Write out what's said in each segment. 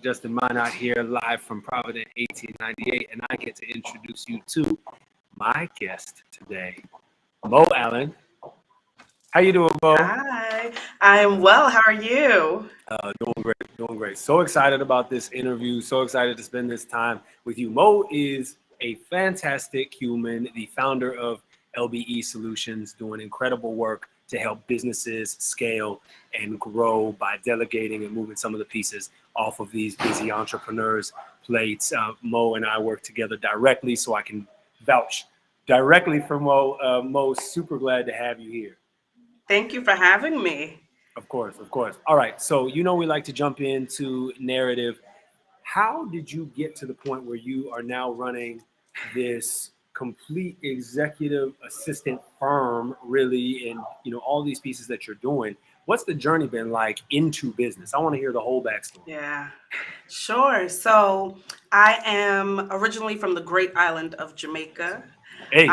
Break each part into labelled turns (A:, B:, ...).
A: Justin Minot here, live from Providence, 1898, and I get to introduce you to my guest today, Mo Allen. How you doing, Mo?
B: Hi, I'm well. How are you?
A: Doing great. So excited about this interview. So excited to spend this time with you. Mo is a fantastic human, the founder of LBE Solutions, doing incredible work to help businesses scale and grow by delegating and moving some of the pieces off of these busy entrepreneurs' plates. Mo and I work together directly, so I can vouch directly for Mo. Mo, super glad to have you here.
B: Thank you for having me.
A: Of course, of course. All right, so we like to jump into narrative. How did you get to the point where you are now running this complete executive assistant firm, really, and all these pieces that you're doing? What's the journey been like into business? I want to hear the whole backstory.
B: Yeah, sure. So I am originally from the great island of Jamaica.
A: Hey,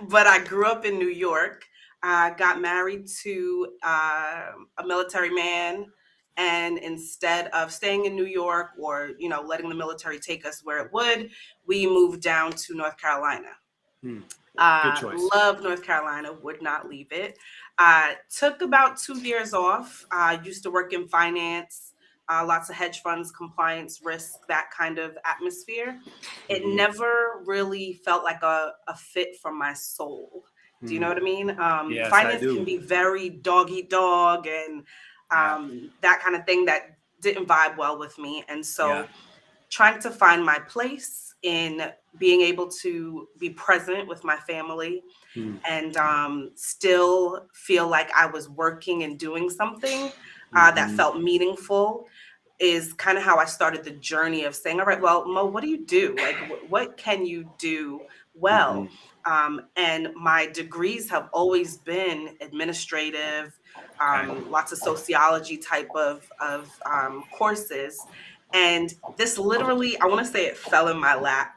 B: But I grew up in New York. I got married to a military man. And instead of staying in New York or, letting the military take us where it would, we moved down to North Carolina.
A: Good choice.
B: Love North Carolina, would not leave it. Took about 2 years off. Used to work in finance, lots of hedge funds, compliance, risk, that kind of atmosphere. It never really felt like a fit for my soul. Do you know what I mean?
A: Yes, I
B: Finance
A: do.
B: can be very dog eat dog and that kind of thing that didn't vibe well with me. And so trying to find my place in being able to be present with my family and still feel like I was working and doing something that felt meaningful is kind of how I started the journey of saying, all right, well, Mo, what do you do? Like, what can you do well? And my degrees have always been administrative, lots of sociology type of courses. And this literally, I want to say it fell in my lap.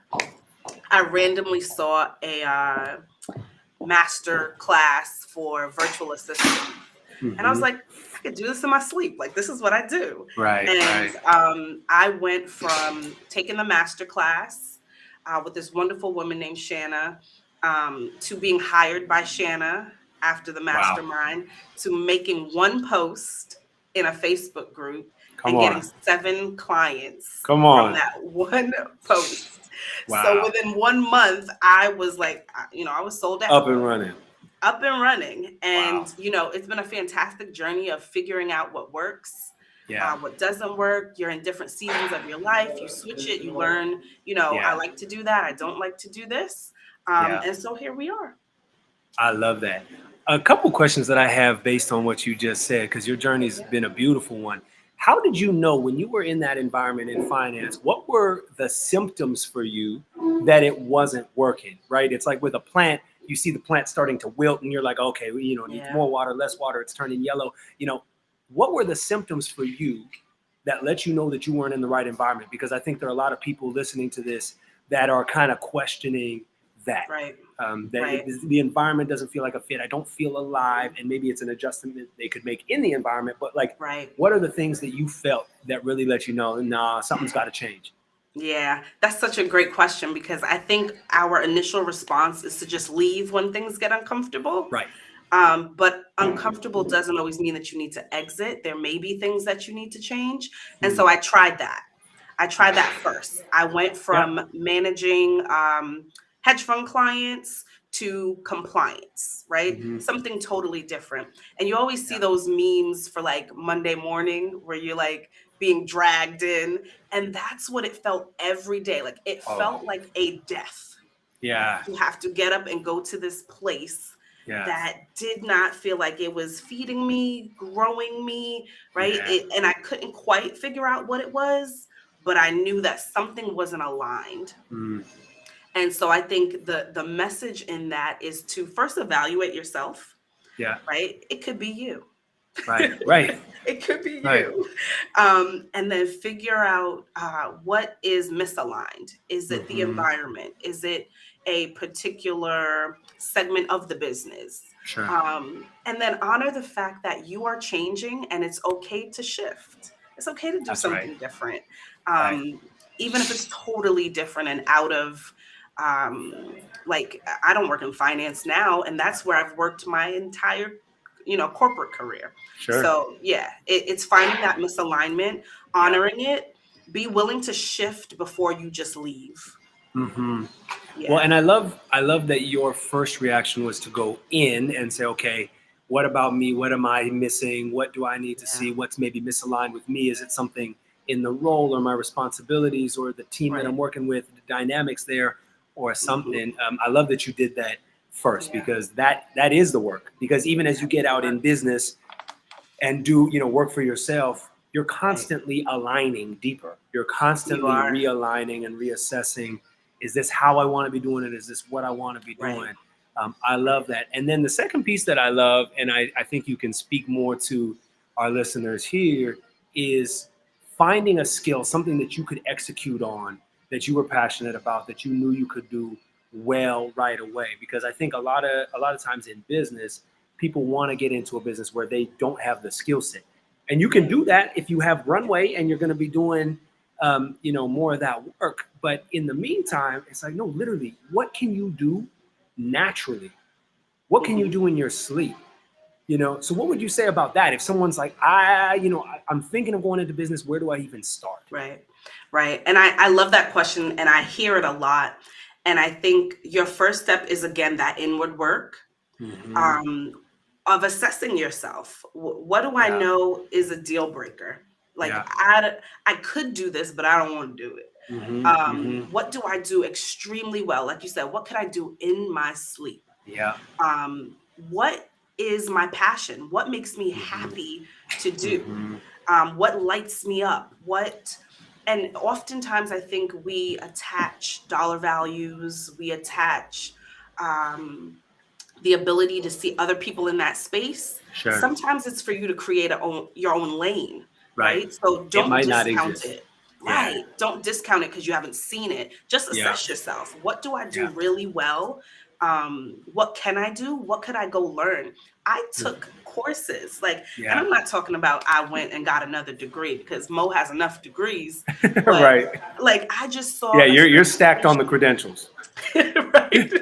B: I randomly saw a master class for virtual assistants. And I was like, I could do this in my sleep. Like, this is what I do.
A: Right.
B: I went from taking the master class with this wonderful woman named Shanna to being hired by Shanna after the mastermind to making one post in a Facebook group and getting 7 clients from that one post.
A: Wow.
B: So within 1 month, I was like, I was sold out.
A: Up and running.
B: And, it's been a fantastic journey of figuring out what works, what doesn't work. You're in different seasons of your life. You switch it, you learn, I like to do that. I don't like to do this. And so here we are.
A: I love that. A couple questions that I have based on what you just said, because your journey's been a beautiful one. How did you know when you were in that environment in finance, what were the symptoms for you that it wasn't working, right? It's like with a plant, you see the plant starting to wilt and you're like, okay, needs more water, less water, it's turning yellow. What were the symptoms for you that let you know that you weren't in the right environment? Because I think there are a lot of people listening to this that are kind of questioning that.
B: Right.
A: The environment doesn't feel like a fit. I don't feel alive. And maybe it's an adjustment they could make in the environment. But what are the things that you felt that really let you know, nah, something's got to change?
B: Yeah, that's such a great question because I think our initial response is to just leave when things get uncomfortable.
A: Right.
B: But uncomfortable doesn't always mean that you need to exit. There may be things that you need to change. And so I tried that. First. I went from managing hedge fund clients to compliance, right? Something totally different. And you always see those memes for like Monday morning where you're like being dragged in. And that's what it felt every day. Like it felt like a death.
A: Yeah.
B: You have to get up and go to this place that did not feel like it was feeding me, growing me, right? And I couldn't quite figure out what it was, but I knew that something wasn't aligned. And so I think the message in that is to first evaluate yourself.
A: Yeah.
B: Right? It could be you.
A: Right.
B: It could be you. And then figure out what is misaligned. Is it the environment? Is it a particular segment of the business.
A: Sure.
B: And then honor the fact that you are changing and it's okay to shift. It's okay to do
A: That's right.
B: something different.
A: Right.
B: Um, Even if it's totally different and out of, like, I don't work in finance now, and that's where I've worked my entire, corporate career.
A: Sure.
B: So yeah, it's finding that misalignment,
A: Yeah.
B: honoring it, be willing to shift before you just leave.
A: Hmm. Well,
B: Yeah,
A: and I love that your first reaction was to go in and say, okay, what about me? What am I missing? What do I need to
B: yeah,
A: see? What's maybe misaligned with me? Is it something in the role or my responsibilities or the team that I'm
B: right.
A: working with, the dynamics there, or
B: Hmm.
A: something? I love that you did that first
B: Yeah,
A: because that is the work. Because even as you
B: that's
A: get
B: the
A: out in
B: work.
A: business and do work for yourself, you're
B: Right.
A: constantly aligning deeper, you're
B: You
A: constantly
B: are
A: realigning and reassessing, is this how I want to be doing it, is this what I want to be
B: right.
A: doing? I love
B: Right.
A: that. And then the second piece that I love, and I think you can speak more to our listeners here, is finding a skill, something that you could execute on, that you were passionate about, that you knew you could do well right away. Because I think a lot of times in business, people want to get into a business where they don't have the skill set. And you can
B: Right.
A: do that if you have runway and you're going to be doing, more of that work. But in the meantime, it's like, no, literally, what can you do naturally? What can you
B: Hmm.
A: do in your sleep? So what would you say about that? If someone's like, I'm thinking of going into business, where do I even start?
B: Right. Right. And I love that question, and I hear it a lot. And I think your first step is, again, that inward work,
A: Hmm.
B: um, of assessing yourself. What do I
A: Yeah.
B: know is a deal breaker? Like,
A: Yeah.
B: I could do this, but I don't want to do it.
A: Hmm. Hmm.
B: What do I do extremely well? Like you said, what could I do in my sleep?
A: Yeah.
B: What is my passion? What makes me
A: Hmm.
B: happy to do?
A: Hmm.
B: What lights me up? And oftentimes I think we attach dollar values, we attach, um, the ability to see other people in that space.
A: Sure.
B: Sometimes it's for you to create your own lane,
A: Right.
B: right? So
A: It
B: don't
A: might not
B: discount
A: exist.
B: it.
A: Yeah.
B: Right. Don't discount it because you haven't seen it. Just
A: Yeah.
B: assess yourself. What do I do
A: Yeah.
B: really well? What can I do? What could I go learn? I took courses, like, and
A: Yeah.
B: I'm not talking about I went and got another degree because Mo has enough degrees, but
A: Right.
B: like I just
A: Yeah,
B: saw a
A: you're stacked on the
B: certification.
A: credentials.
B: Right?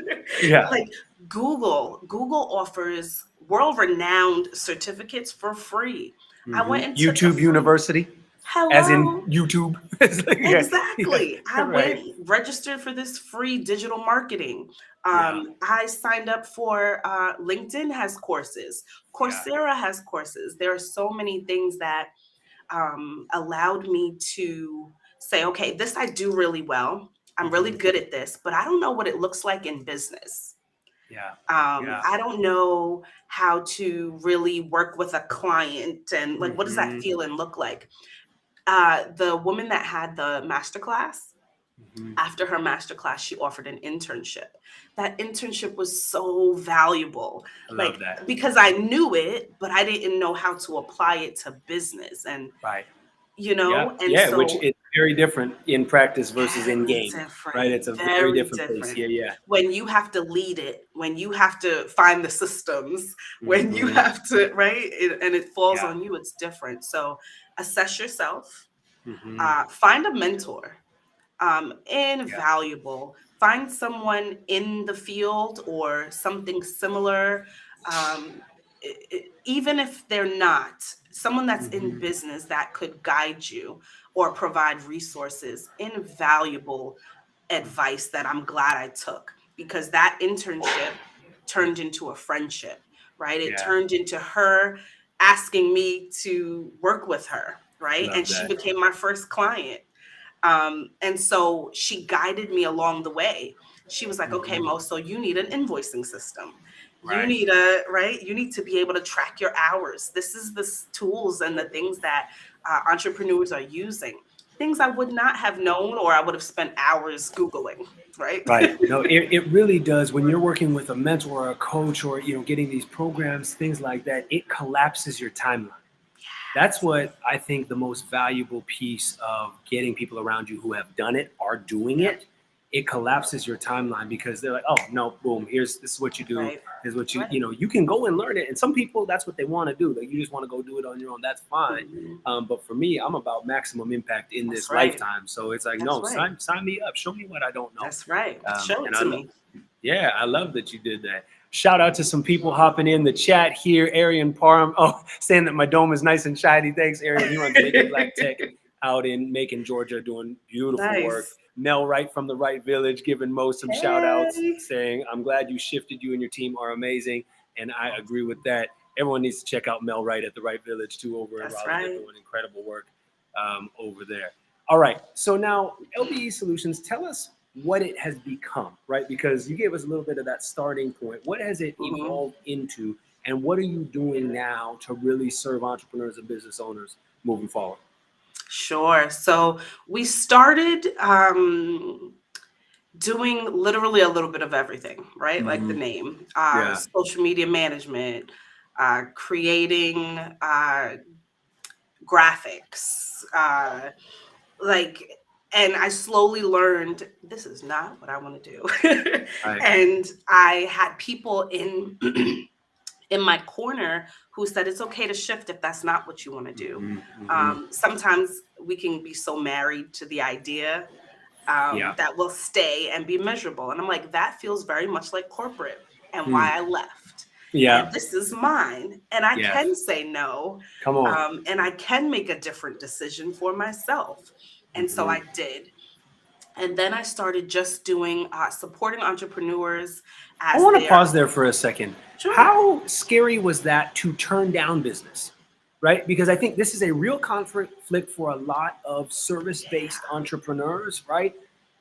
A: Yeah.
B: Like Google offers world-renowned certificates for free. I
A: Hmm.
B: went and took a
A: YouTube
B: free.
A: University, as in
B: Hello.
A: YouTube. It's like, yeah, yeah,
B: Exactly. I
A: right.
B: went, registered for this free digital marketing.
A: Yeah,
B: I signed up for, LinkedIn has courses,
A: yeah.
B: Coursera has courses. There are so many things that, allowed me to say, okay, this I do really well. I'm really
A: Hmm.
B: good at this, but I don't know what it looks like in business.
A: Yeah, yeah.
B: I don't know how to really work with a client, and like, what does that
A: Hmm.
B: feel and look like? The woman that had the masterclass,
A: Hmm.
B: after her masterclass, she offered an internship. That internship was so valuable,
A: I love
B: like,
A: that.
B: because I knew it, but I didn't know how to apply it to business, and
A: Right. Yeah,
B: and
A: yeah. Which
B: so
A: is very different in practice versus in
B: very
A: game, right?
B: different,
A: It's a very
B: very
A: different place.
B: different.
A: Yeah, yeah.
B: When you have to lead it, when you have to find the systems, when you
A: Hmm.
B: have to, right? And it falls
A: Yeah.
B: on you, it's different. So assess yourself,
A: Hmm.
B: find a mentor,
A: Yeah.
B: invaluable. Find someone in the field or something similar. Even if they're not, someone that's in
A: Hmm.
B: business that could guide you or provide resources, invaluable advice that I'm glad I took, because that internship turned into a friendship, right? It
A: Yeah.
B: turned into her asking me to work with her, right? And
A: Love
B: she
A: that.
B: became my first client. And so she guided me along the way. She was like, okay,
A: Hmm.
B: Mo, so you need an invoicing system. You
A: Right.
B: need right? You need to be able to track your hours. This is the tools and the things that, entrepreneurs are using. Things I would not have known, or I would have spent hours Googling, right?
A: Right. No, it really does. When you're working with a mentor or a coach or getting these programs, things like that, it collapses your timeline. That's what I think the most valuable piece of getting people around you who have done it are doing
B: Yep.
A: it it collapses your timeline because they're like, oh no, boom, this is what you do.
B: Right.
A: Here's what
B: Right.
A: you can go and learn it. And some people, that's what they want to do. Like you just want to go do it on your own. That's fine.
B: Mhm.
A: But for me, I'm about maximum impact in
B: That's
A: this
B: right.
A: lifetime. So it's like,
B: That's
A: no,
B: right.
A: sign me up. Show me what I don't know.
B: That's right. Show it
A: And
B: to me.
A: yeah, I love that you did that. Shout out to some people hopping in the chat here. Arian Parham, saying that my dome is nice and shiny. Thanks, Arian. He runs Making Black Tech out in Macon, Georgia, doing beautiful work.
B: Nice.
A: Mel Wright from the Right Village giving Mo some shout outs,
B: Hey.
A: saying, I'm glad you shifted. You and your team are amazing. And I agree with that. Everyone needs to check out Mel Wright at the Right Village too over in
B: That's
A: Raleigh. They're
B: right.
A: doing incredible work over there. All right. So now LBE Solutions, tell us what it has become, right? Because you gave us a little bit of that starting point. What has it
B: Mhm.
A: evolved into? And what are you doing now to really serve entrepreneurs and business owners moving forward?
B: Sure. So we started doing literally a little bit of everything, right? Like the
A: Mm-hmm.
B: name,
A: Yeah.
B: social media management, creating graphics, like, and I slowly learned this is not what I want to do.
A: Right.
B: And I had people in in my corner who said it's okay to shift if that's not what you want to do.
A: Mm-hmm. Mm-hmm.
B: Sometimes we can be so married to the idea
A: Yeah.
B: that will stay and be miserable. And I'm like, that feels very much like corporate and why
A: Mm.
B: I left. And
A: Yeah.
B: this is mine. And I
A: Yes.
B: can say no.
A: Come on.
B: And I can make a different decision for myself. And so
A: Mm-hmm.
B: I did. And then I started just doing supporting entrepreneurs
A: I
B: as
A: want to
B: they are.
A: pause there for a second.
B: Sure.
A: How scary was that to turn down business? Right? Because I think this is a real conflict for a lot of service based
B: Yeah.
A: entrepreneurs, right?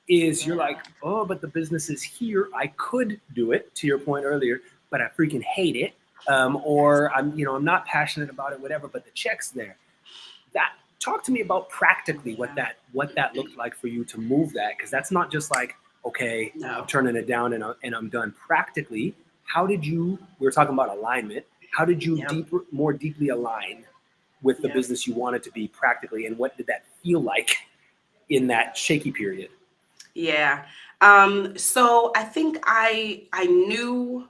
A: Is you're
B: Yeah.
A: like, oh, but the business is here. I could do it, to your point earlier, but I freaking hate it.
B: Yes.
A: Or I'm not passionate about it, whatever, but the check's there. That talk to me about practically what
B: Yeah.
A: that looked like for you to move that, because that's not just like, okay, I'm
B: No.
A: turning it down and I'm done. Practically, how did you? We were talking about alignment. How did you
B: Yep.
A: more deeply align with the
B: Yep.
A: business you wanted to be practically, and what did that feel like in that shaky period?
B: Yeah. So I think I knew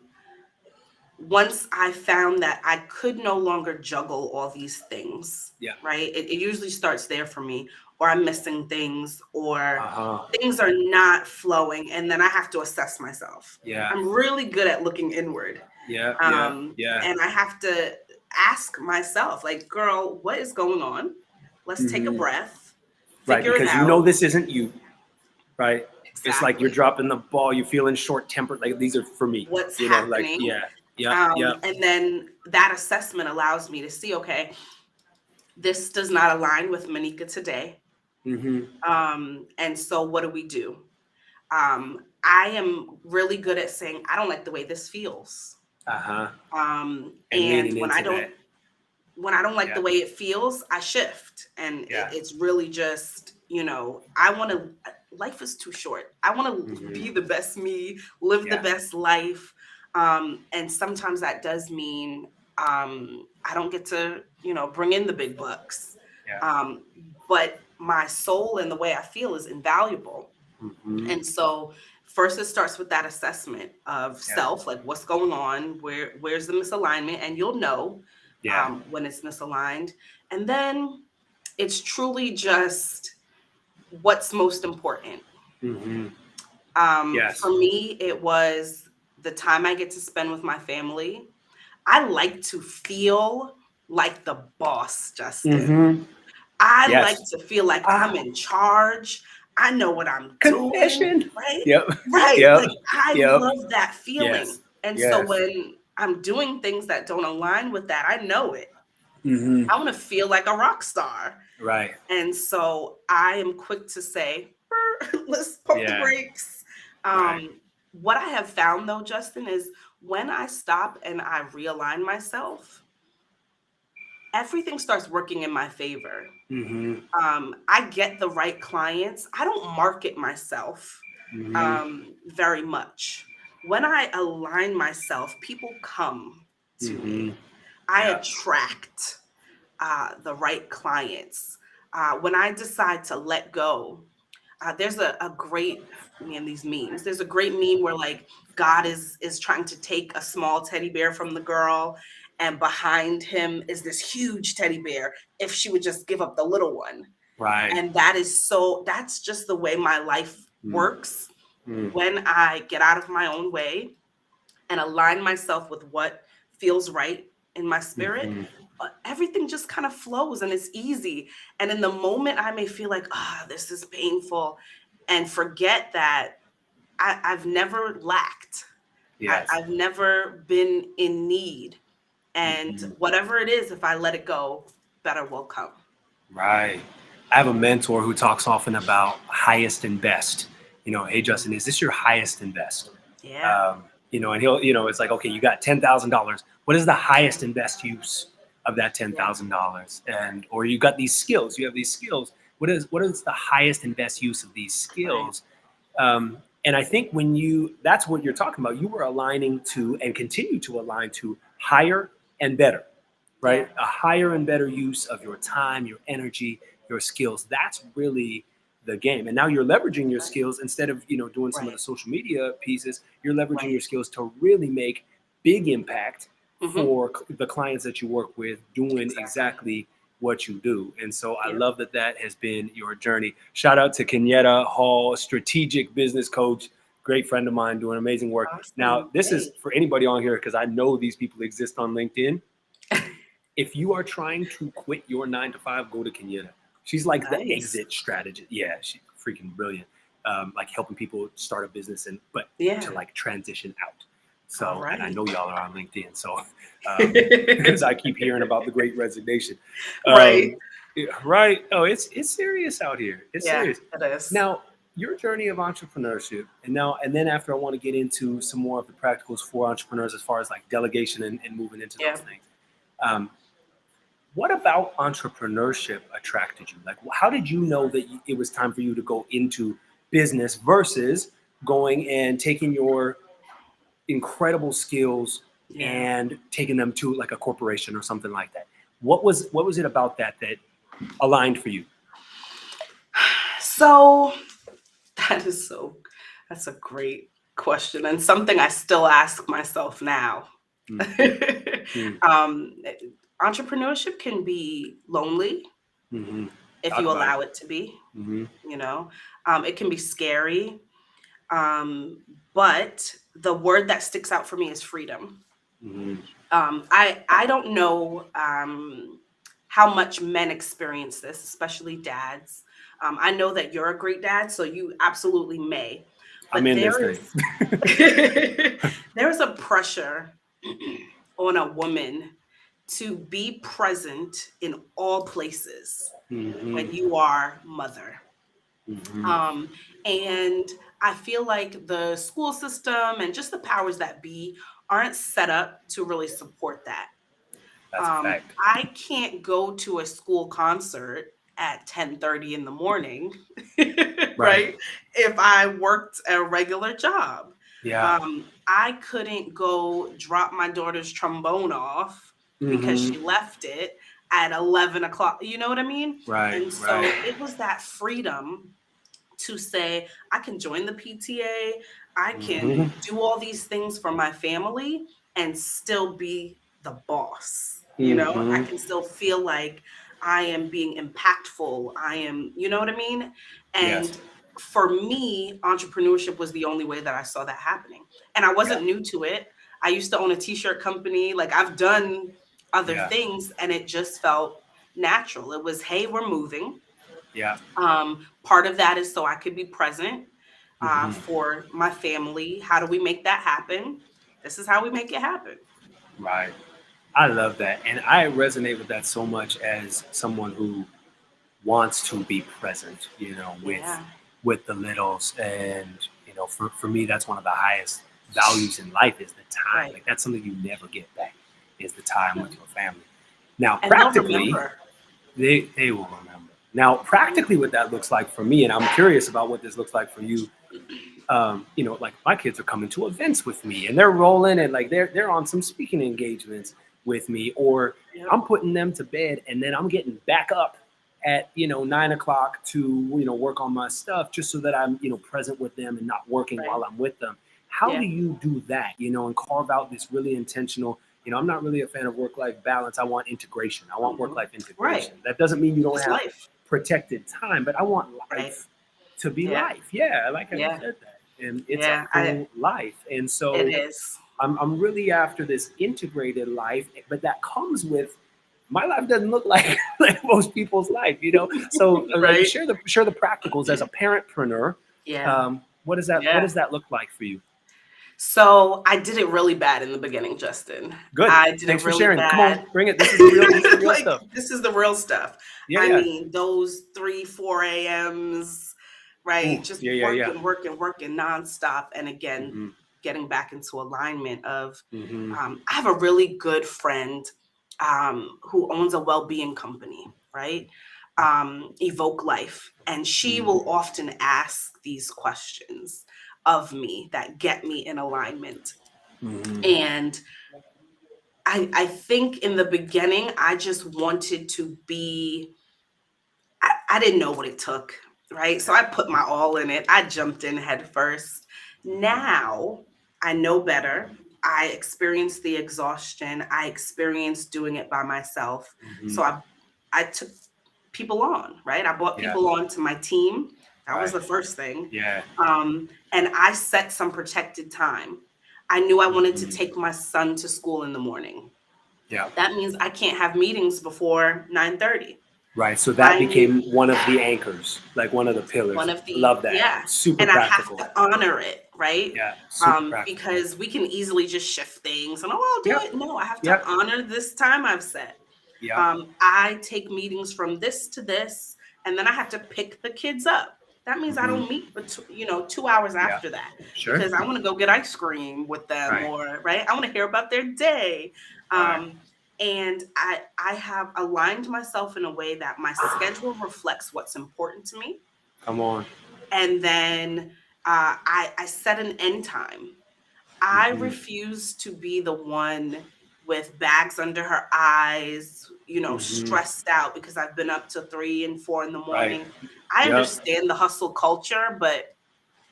B: once I found that I could no longer juggle all these things,
A: Yeah.
B: right? It usually starts there for me, or I'm missing things, or
A: Uh-huh.
B: things are not flowing, and then I have to assess myself.
A: Yeah.
B: I'm really good at looking inward.
A: Yeah. Yeah. Yeah.
B: And I have to ask myself, like, girl, what is going on? Let's take a
A: Mm-hmm.
B: breath,
A: Right,
B: figure it
A: because
B: out.
A: this isn't you, right? It's like you're
B: Exactly.
A: dropping the ball, you feeling short tempered. Like these are for me,
B: What's
A: like,
B: happening?
A: yeah, yep, yep.
B: And then that assessment allows me to see, okay, this does not align with Manika today.
A: Mm-hmm.
B: And so what do we do? I am really good at saying, I don't like the way this feels.
A: Uh-huh. And
B: And
A: leaning into that.
B: when I don't like the
A: Yeah.
B: way it feels, I shift. And
A: Yeah.
B: it's really just, I want to, life is too short. I want to
A: Mm-hmm.
B: be the best me, live the
A: Yeah.
B: best life. And sometimes that does mean I don't get to, bring in the big bucks.
A: Yeah.
B: Um, but my soul and the way I feel is invaluable.
A: Mm-hmm.
B: And so first it starts with that assessment of
A: Yeah.
B: self, like what's going on, where's the misalignment, and you'll know
A: Yeah.
B: when it's misaligned. And then it's truly just what's most important.
A: Mm-hmm.
B: For
A: Yes.
B: me, it was the time I get to spend with my family. I like to feel like the boss, Justin.
A: Mm-hmm.
B: I like
A: Yes.
B: to feel like I'm
A: Ah,
B: in charge. I know what I'm doing,
A: confession.
B: right?
A: Yep.
B: Right.
A: Yep.
B: Like I
A: Yep.
B: love that feeling.
A: Yes.
B: And so
A: Yes.
B: when I'm doing things that don't align with that, I know it.
A: Mm-hmm.
B: I want to feel like a rock star.
A: Right.
B: And so I am quick to say, let's pump the
A: Yeah.
B: brakes.
A: Right.
B: What I have found though, Justin, is when I stop and I realign myself, everything starts working in my favor.
A: Mm-hmm.
B: I get the right clients. I don't market myself
A: Mm-hmm.
B: very much. When I align myself, people come to
A: Mm-hmm.
B: me. I
A: Yeah.
B: attract the right clients. When I decide to let go, there's a great, man, these memes. There's a great meme where like God is trying to take a small teddy bear from the girl, and behind him is this huge teddy bear. If she would just give up the little one,
A: Right.
B: and that's just the way my life
A: Mm,
B: works.
A: mm,
B: When I get out of my own way and align myself with what feels right in my spirit,
A: mhm.
B: everything just kind of flows and it's easy. And in the moment, I may feel like, this is painful, and forget that I've never lacked.
A: Yes.
B: I've never been in need. And
A: Mhm.
B: whatever it is, if I let it go, better will come.
A: Right. I have a mentor who talks often about highest and best. Hey Justin, is this your highest and best?
B: Yeah.
A: And he'll, it's like, okay, you got $10,000. What is the highest and best use of that
B: Yeah.
A: $10,000? Or you got these skills. You have these skills. What is the highest and best use of these
B: Right.
A: skills? And I think that's what you're talking about. You were aligning to and continue to align to higher and better,
B: Yeah.
A: right? A higher and better use of your time, your energy, your skills. That's really the game. And now you're leveraging your skills instead of, doing some of the
B: Right.
A: social media pieces, you're leveraging
B: Right.
A: your skills to really make big impact
B: Hmm.
A: for the clients that you work with doing
B: Exactly.
A: exactly what you do. And so I
B: Yep.
A: love that has been your journey. Shout out to Kenyetta Hall, strategic business coach, great friend of mine doing amazing work. Now,
B: Awesome.
A: this is
B: Hey.
A: for anybody on here because I know these people exist on LinkedIn. If you are trying to quit your 9 to 5, go to Kenyetta. She's like the
B: Nice.
A: exit strategist. Yeah, she's freaking brilliant. Like helping people start a business but to
B: Yeah.
A: like transition out.
B: All
A: So, and I
B: right.
A: know y'all are on LinkedIn. So, because I keep hearing about the Great Resignation.
B: Right.
A: Um, yeah, right? Oh, it's serious out here. It's
B: Yeah,
A: serious.
B: it is.
A: Now, your journey of entrepreneurship, and then after I want to get into some more of the practicals for entrepreneurs as far as like delegation and moving into
B: Yeah.
A: those things. Um, what about entrepreneurship attracted you? Like, how did you know that it was time for you to go into business versus going and taking your incredible skills
B: Yeah.
A: and taking them to like a corporation or something like that? What was it about that aligned for you?
B: So that is so, that's a great question and something I still ask myself now.
A: Mm, mm,
B: um, Entrepreneurship can be lonely
A: hmm.
B: if
A: Talk
B: you
A: about it.
B: allow it to be,
A: Hmm.
B: you know, it can be scary. Um, but the word that sticks out for me is freedom.
A: Hmm.
B: I don't know how much men experience this, especially dads. I know that you're a great dad, so you absolutely may.
A: I'm
B: But
A: in this
B: there
A: thing.
B: is there's a pressure on a woman to be present in all places
A: Hmm.
B: when you are mother.
A: Hmm.
B: Um, and I feel like the school system and just the powers that be aren't set up to really support that.
A: That's a fact.
B: I can't go to a school concert at 10:30 in the morning,
A: Right.
B: right? If I worked a regular job.
A: Yeah.
B: I couldn't go drop my daughter's trombone off because
A: Hmm.
B: she left it at 11 o'clock. You know what I mean?
A: Right.
B: And
A: Right.
B: so it was that freedom to say, I can join the PTA, I
A: Hmm.
B: can do all these things for my family and still be the boss. You know, I
A: Hmm.
B: can still feel like I am being impactful. I am, you know what I mean?
A: Yes.
B: And for me, entrepreneurship was the only way that I saw that happening. And I
A: Yeah.
B: wasn't new to it. I used to own a t-shirt company. Like I've done other
A: Yeah.
B: things and it just felt natural. It was, hey, we're moving.
A: Yeah.
B: Part of that is so I could be present
A: Hmm.
B: for my family. How do we make that happen? This is how we make it happen.
A: Right. I love that. And I resonate with that so much as someone who wants to be present,
B: Yeah.
A: with the littles. And, for me, that's one of the highest values in life is the time.
B: Right.
A: Like that's something you never get back is the time with your family. Now,
B: And they'll
A: practically,
B: remember.
A: they will remember. Now, practically what that looks like for me, and I'm curious about what this looks like for you. Like my kids are coming to events with me and they're rolling and like they're on some speaking engagements with me, or
B: Yep.
A: I'm putting them to bed and then I'm getting back up at 9 o'clock to work on my stuff, just so that I'm present with them and not working
B: Right.
A: while I'm with them. How do
B: Yeah.
A: you do that, and carve out this really intentional? I'm not really a fan of work-life balance. I want integration. I want
B: Hmm.
A: work-life
B: Right.
A: integration. That doesn't mean you don't
B: Just
A: have
B: life.
A: protected time, but I want
B: Right.
A: life to be
B: Yeah.
A: life. Yeah, I like how you
B: Yeah.
A: said that. And it's a
B: Yeah.
A: full life. And
B: It
A: so
B: is.
A: I'm really after this integrated life, but that comes with my life doesn't look like like most people's life. So like
B: Right.
A: share the practicals as a parentpreneur.
B: Yeah.
A: What
B: Yeah.
A: does that look like for you?
B: So I did it really bad in the beginning, Justin.
A: Good.
B: I did it
A: Thanks for
B: really
A: sharing. Come
B: bad.
A: on, bring it. This is the real
B: Like,
A: stuff.
B: this is the real stuff.
A: Yeah,
B: I
A: yeah.
B: mean, those 3, 4 a.m.s, right?
A: Ooh,
B: Just
A: yeah, yeah, yeah.
B: working nonstop. And again,
A: Mm-hmm.
B: getting back into alignment of,
A: Mm-hmm.
B: I have a really good friend who owns a well-being company, right? Evoke Life. And she
A: Mm-hmm.
B: will often ask these questions of me that get me in alignment.
A: Mm-hmm.
B: And I think in the beginning, I just wanted to be, I didn't know what it took, right? So
A: Yeah.
B: I put my all in it. I jumped in head first. Now I know better. I experienced the exhaustion. I experienced doing it by myself.
A: Mm-hmm.
B: So I took people on, right? I brought
A: Yeah.
B: people on to my team. That was
A: Right.
B: the first thing.
A: Yeah.
B: And I set some protected time. I knew I wanted to
A: Mm-hmm.
B: take my son to school in the morning.
A: Yeah.
B: That means I can't have meetings before 9:30.
A: Right. So that
B: I knew
A: became one of the anchors, like one of the
B: one
A: pillars.
B: of the,
A: Love that.
B: yeah,
A: Super
B: and I have
A: practical.
B: to honor it, right?
A: Yeah. Super practical.
B: Because we can easily just shift things and, oh, I'll do
A: Yep.
B: it. No, I have to
A: Yep.
B: honor this time I've set.
A: Yep.
B: I take meetings from this to this, and then I have to pick the kids up. That means I
A: Mm-hmm.
B: don't meet, but 2 hours
A: Yeah.
B: after that,
A: Sure.
B: because I want to go get ice cream with them,
A: Right.
B: or right, I want to hear about their day.
A: Right.
B: Um, and I have aligned myself in a way that my schedule reflects what's important to me,
A: Come on.
B: and then I set an end time. I
A: Mm-hmm.
B: refuse to be the one with bags under her eyes,
A: Mm-hmm.
B: stressed out because I've been up to 3 and 4 in the
A: Right.
B: morning. I
A: Yep.
B: understand the hustle culture, but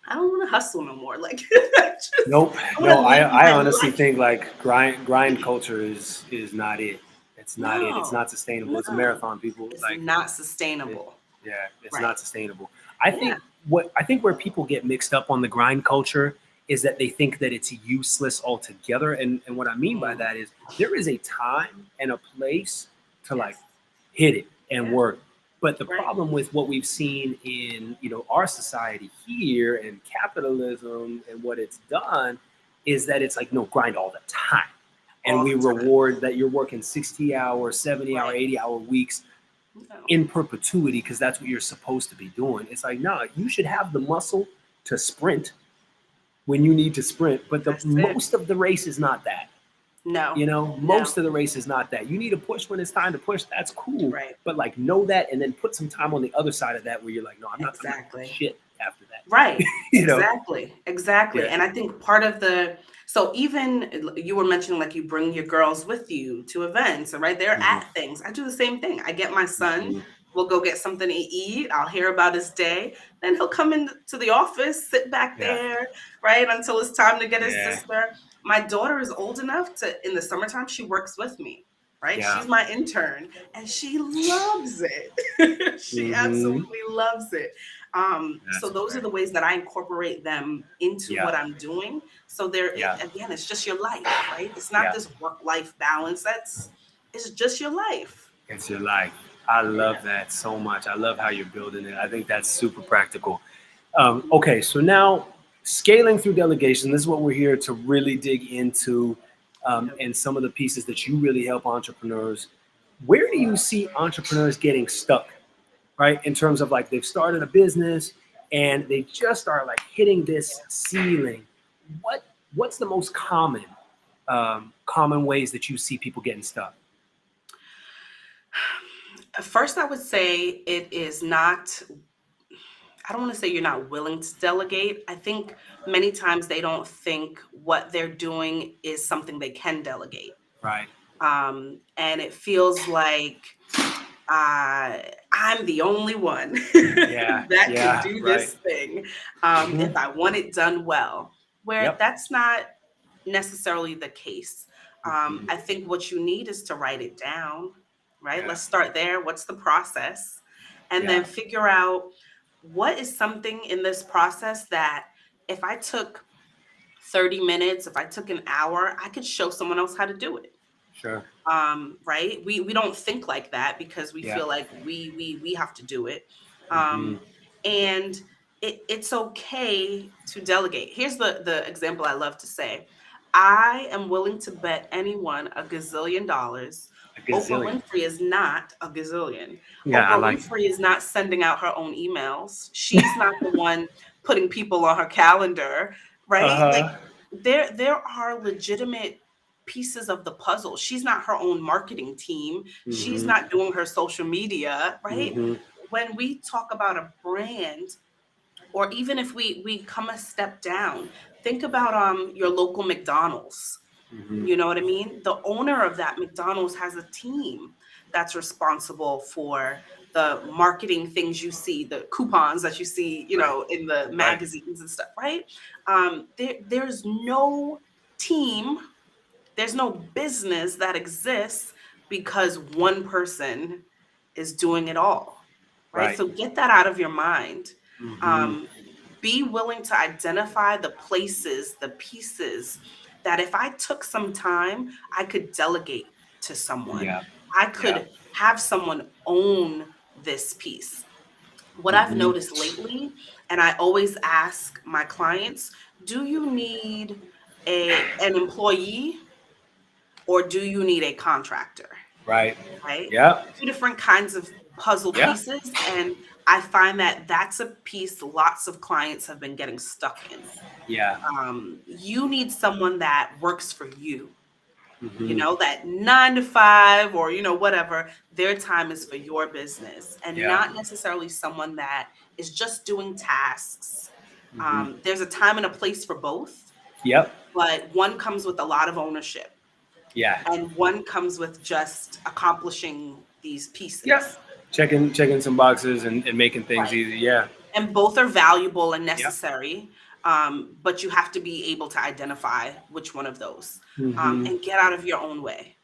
B: I don't want to hustle no more. Like,
A: Nope.
B: I want
A: No,
B: to
A: I
B: live
A: I
B: my
A: honestly
B: life.
A: think like grind culture is not it. It's not it. It's
B: No,
A: not sustainable. It's a
B: no,
A: marathon, people.
B: it's
A: Like
B: not
A: it,
B: sustainable.
A: yeah, it's
B: Right.
A: not sustainable. I
B: Yeah.
A: think where people get mixed up on the grind culture is that they think that it's useless altogether. And what I mean by
B: Mm,
A: that is there is a time and a place to like
B: yes.
A: hit it and
B: Yeah.
A: work. But the
B: Right.
A: problem with what we've seen in our society here and capitalism and what it's done is that it's like no grind all the time. And
B: All
A: we
B: the time.
A: reward that you're working 60 hour, 70 hour,
B: Right.
A: 80 hour weeks
B: No.
A: in perpetuity because that's what you're supposed to be doing. It's like, no, you should have the muscle to sprint when you need to sprint. But the
B: That's it.
A: most of the race is not that.
B: No. No.
A: Most of the race is not that. You need to push when it's time to push. That's cool.
B: Right.
A: But like know that and then put some time on the other side of that where you're like, no, I'm not doing
B: Exactly.
A: shit after that.
B: Right.
A: you know?
B: Exactly. Exactly.
A: Yeah.
B: And I think part of so even you were mentioning like you bring your girls with you to events, right? They're
A: Mm-hmm.
B: at things. I do the same thing. I get my son,
A: Mm-hmm.
B: we'll go get something to eat. I'll hear about his day. Then he'll come into the office, sit back
A: Yeah.
B: there, right? Until it's time to get his
A: Yeah.
B: sister. My daughter is old enough in the summertime, she works with me, right?
A: Yeah.
B: She's my intern and she loves it. She
A: Mm-hmm.
B: absolutely loves it. So
A: That's
B: those are
A: great.
B: the ways that I incorporate them into
A: Yeah.
B: what I'm doing. So
A: Yeah.
B: again, it's just your life, right? It's not
A: Yeah.
B: this work-life balance. It's just your life.
A: It's your life. I love
B: Yeah.
A: that so much. I love how you're building it. I think that's super practical. Okay, so now scaling through delegation, this is what we're here to really dig into,
B: Yep.
A: and some of the pieces that you really help entrepreneurs. Where do you see entrepreneurs getting stuck, right? In terms of like they've started a business and they just are like hitting this ceiling. What's the most common ways that you see people getting stuck?
B: First, I would say it is not, I don't want to say you're not willing to delegate. I think many times they don't think what they're doing is something they can delegate.
A: Right.
B: And it feels like I'm the only one
A: Yeah.
B: that can
A: Yeah.
B: do
A: Right.
B: this thing
A: Hmm.
B: if I want it done well, where
A: Yep.
B: that's not necessarily the case.
A: Hmm.
B: I think what you need is to write it down, right?
A: Yeah.
B: Let's start there. What's the process? And then
A: Yeah.
B: figure out what is something in this process that if I took 30 minutes, if I took an hour, I could show someone else how to do it.
A: Sure.
B: Right, we don't think like that because we
A: Yeah.
B: feel like we have to do it.
A: Hmm.
B: And it's okay to delegate. Here's the example I love to say. I am willing to bet anyone a gazillion dollars
A: A
B: Oprah
A: gazillion.
B: Winfrey is not a gazillion.
A: Yeah, I
B: Oprah
A: like that.
B: Winfrey is not sending out her own emails. She's not the one putting people on her calendar, right? Like
A: Uh-huh.
B: there are legitimate pieces of the puzzle. She's not her own marketing team. She's
A: Hmm.
B: not doing her social media, right?
A: Hmm.
B: When we talk about a brand, or even if we come a step down, think about your local McDonald's.
A: Hmm.
B: You know what I mean? The owner of that McDonald's has a team that's responsible for the marketing things you see, the coupons that you see,
A: Right.
B: in the
A: Right.
B: magazines and stuff, right? There's no team, there's no business that exists because one person is doing it all, right?
A: Right.
B: So get that out of your mind.
A: Hmm.
B: Um, be willing to identify the places, the pieces that if I took some time, I could delegate to someone.
A: Yeah.
B: I
A: Yeah.
B: could have someone own this piece. What I've
A: Hmm.
B: noticed lately, and I always ask my clients, do you need an employee or do you need a contractor?
A: Right.
B: Right?
A: Yeah.
B: Two different kinds of puzzle
A: Yeah.
B: pieces. And I find that that's a piece lots of clients have been getting stuck in.
A: Yeah.
B: You need someone that works for you,
A: Hmm.
B: that 9 to 5 or, whatever, their time is for your business and
A: Yeah.
B: not necessarily someone that is just doing tasks.
A: Hmm.
B: There's a time and a place for both,
A: Yep.
B: but one comes with a lot of ownership
A: Yeah.
B: and one comes with just accomplishing these
A: Yeah.
B: pieces.
A: Checking some boxes and making things
B: Right.
A: easy. Yeah.
B: And both are valuable and
A: Yep.
B: necessary, but you have to be able to identify which one of those,
A: Hmm.
B: and get out of your own way.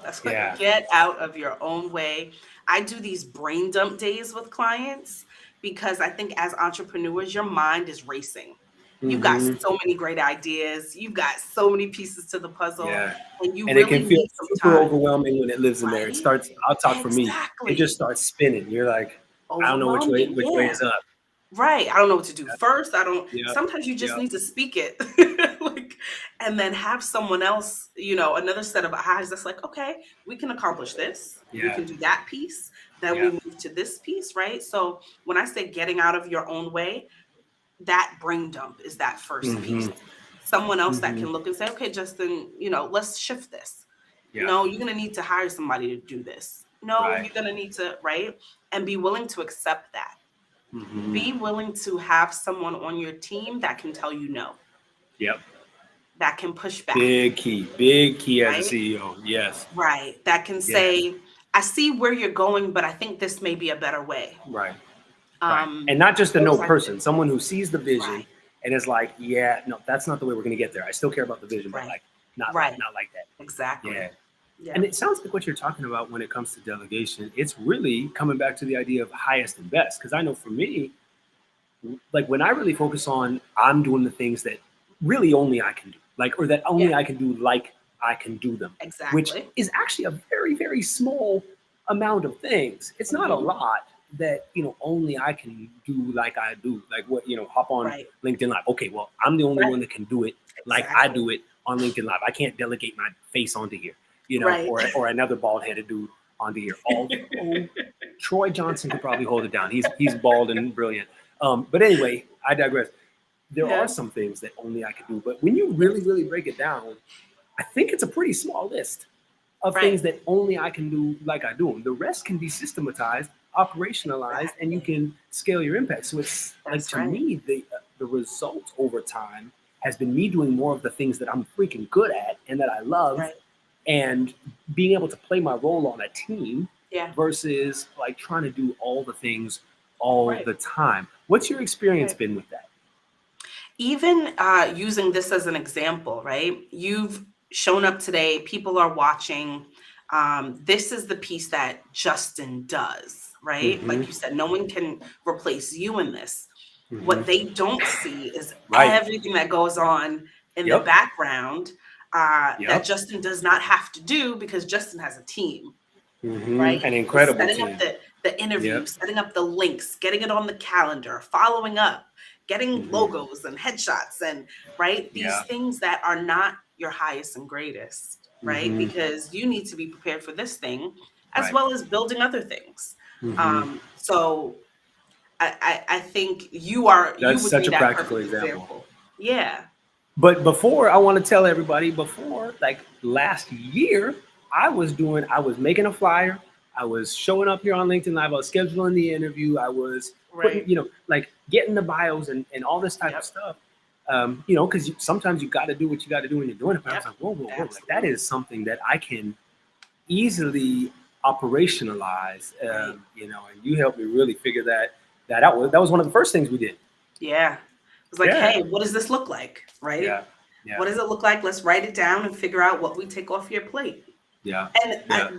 B: That's what,
A: Yeah.
B: get out of your own way. I do these brain dump days with clients because I think as entrepreneurs, your mind is racing. You've got
A: Hmm.
B: so many great ideas. You've got so many pieces to the puzzle,
A: Yeah.
B: and you
A: And it
B: really
A: can feel
B: need some
A: super
B: time,
A: overwhelming when it lives in there. It
B: right?
A: starts, I'll talk for me, it just
B: Exactly.
A: starts spinning. You're like, I don't know
B: Overwhelming.
A: which way
B: Yeah.
A: is up.
B: Right. I don't know what to do first. I don't,
A: Yep.
B: sometimes you just
A: Yep.
B: need to speak it. Like, and then have someone else, another set of eyes that's like, okay, we can accomplish this. We
A: Yeah.
B: can do that piece. Then we
A: Yeah.
B: move to this piece, right? So when I say getting out of your own way, that brain dump is that first
A: Hmm.
B: piece. Someone else that
A: Hmm.
B: can look and say, okay, Justin, let's shift this.
A: Yeah.
B: No, you're going to need to hire somebody to do this. No,
A: Right.
B: you're going to need to, right? And be willing to accept that.
A: Hmm.
B: Be willing to have someone on your team that can tell you no,
A: Yep.
B: that can push back,
A: Big key as a
B: right?
A: CEO. Yes.
B: Right. That can
A: Yes.
B: say, I see where you're going, but I think this may be a better way.
A: Right. Right. And
B: Um,
A: not just a no
B: those are
A: person, someone who sees the vision
B: right,
A: and is like, yeah, no, that's not the way we're going to get there. I still care about the vision, but
B: right,
A: like,
B: right.
A: not like that. Yeah.
B: Exactly.
A: And
B: Yeah.
A: it sounds like what you're talking about when it comes to delegation, it's really coming back to the idea of highest and best. Because I know for me, like when I really focus on, I'm doing the things that really only I can do, like, or that
B: Yeah.
A: only I can do like I can do them, which
B: Exactly.
A: is actually a very, very small amount of things. It's not a
B: Hmm.
A: lot that, only I can do like I do, like what, hop on
B: Right.
A: LinkedIn Live. Okay, well, I'm the only
B: Right.
A: one that can do it like I
B: Exactly.
A: do it on LinkedIn Live. I can't delegate my face onto here,
B: Right.
A: or another bald headed dude onto here. Although Troy Johnson could probably hold it down. He's bald and brilliant. But anyway, I digress. There are
B: Yeah.
A: some things that only I can do, but when you really,
B: Yes.
A: really break it down, I think it's a pretty small list of
B: Right.
A: things that only I can do like I do them. The rest can be systematized, operationalized, and you
B: Exactly.
A: can scale your impact. So it's like,
B: That's
A: to
B: right.
A: me, the result over time has been me doing more of the things that I'm freaking good at and that I love,
B: Right.
A: and being able to play my role on a team
B: Yeah.
A: versus like trying to do all the things all
B: Right.
A: the time. What's your experience
B: Right.
A: been with that?
B: Even using this as an example, right? You've shown up today, people are watching. This is the piece that Justin does, right?
A: Mm-hmm.
B: Like you said, no one can replace you in this.
A: Mm-hmm.
B: What they don't see is
A: Right.
B: everything that goes on in the
A: Yep.
B: background that
A: Yep.
B: Justin does not have to do because Justin has a team,
A: Mm-hmm.
B: right?
A: An
B: It's
A: incredible
B: setting up
A: team.
B: the interview,
A: Yep.
B: setting up the links, getting it on the calendar, following up, getting
A: Mm-hmm.
B: logos and headshots and right these
A: Yeah.
B: things that are not your highest and greatest, right?
A: Mm-hmm.
B: Because you need to be prepared for this thing as
A: Right.
B: well as building other things.
A: Mm-hmm.
B: So I think you
A: That's
B: would
A: such
B: be
A: a
B: that
A: practical
B: perfect
A: example.
B: example. Yeah.
A: But before, I want to tell everybody before, like last year, I was making a flyer. I was showing up here on LinkedIn Live. I was scheduling the interview. I was putting,
B: Right.
A: like getting the bios and all this type of
B: Yep.
A: stuff. Because sometimes you got to do what you got to do when you're doing it. But I was
B: Yep.
A: like, whoa, whoa, whoa. Like that
B: Absolutely.
A: is something that I can easily operationalize,
B: Right.
A: and you helped me really figure that out. That was one of the first things we did.
B: Yeah. It was like,
A: Yeah.
B: hey, what does this look like? Right?
A: Yeah. Yeah.
B: What does it look like? Let's write it down and figure out what we take off your plate.
A: Yeah.
B: And
A: Yeah.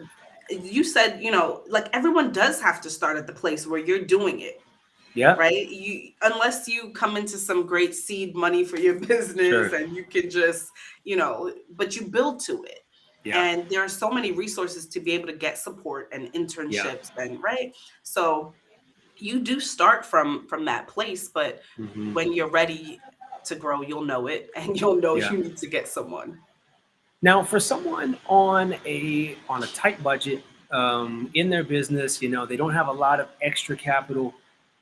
B: you said, like everyone does have to start at the place where you're doing it,
A: Yeah.
B: right? You unless you come into some great seed money for your business
A: Sure.
B: and you can just, but you build to it.
A: Yeah.
B: And there are so many resources to be able to get support and
A: Yeah.
B: internships and right. So you do start from that place, but
A: Hmm.
B: when you're ready to grow, you'll know it and you'll know
A: Yeah.
B: you need to get someone.
A: Now, for someone on a tight budget in their business, they don't have a lot of extra capital,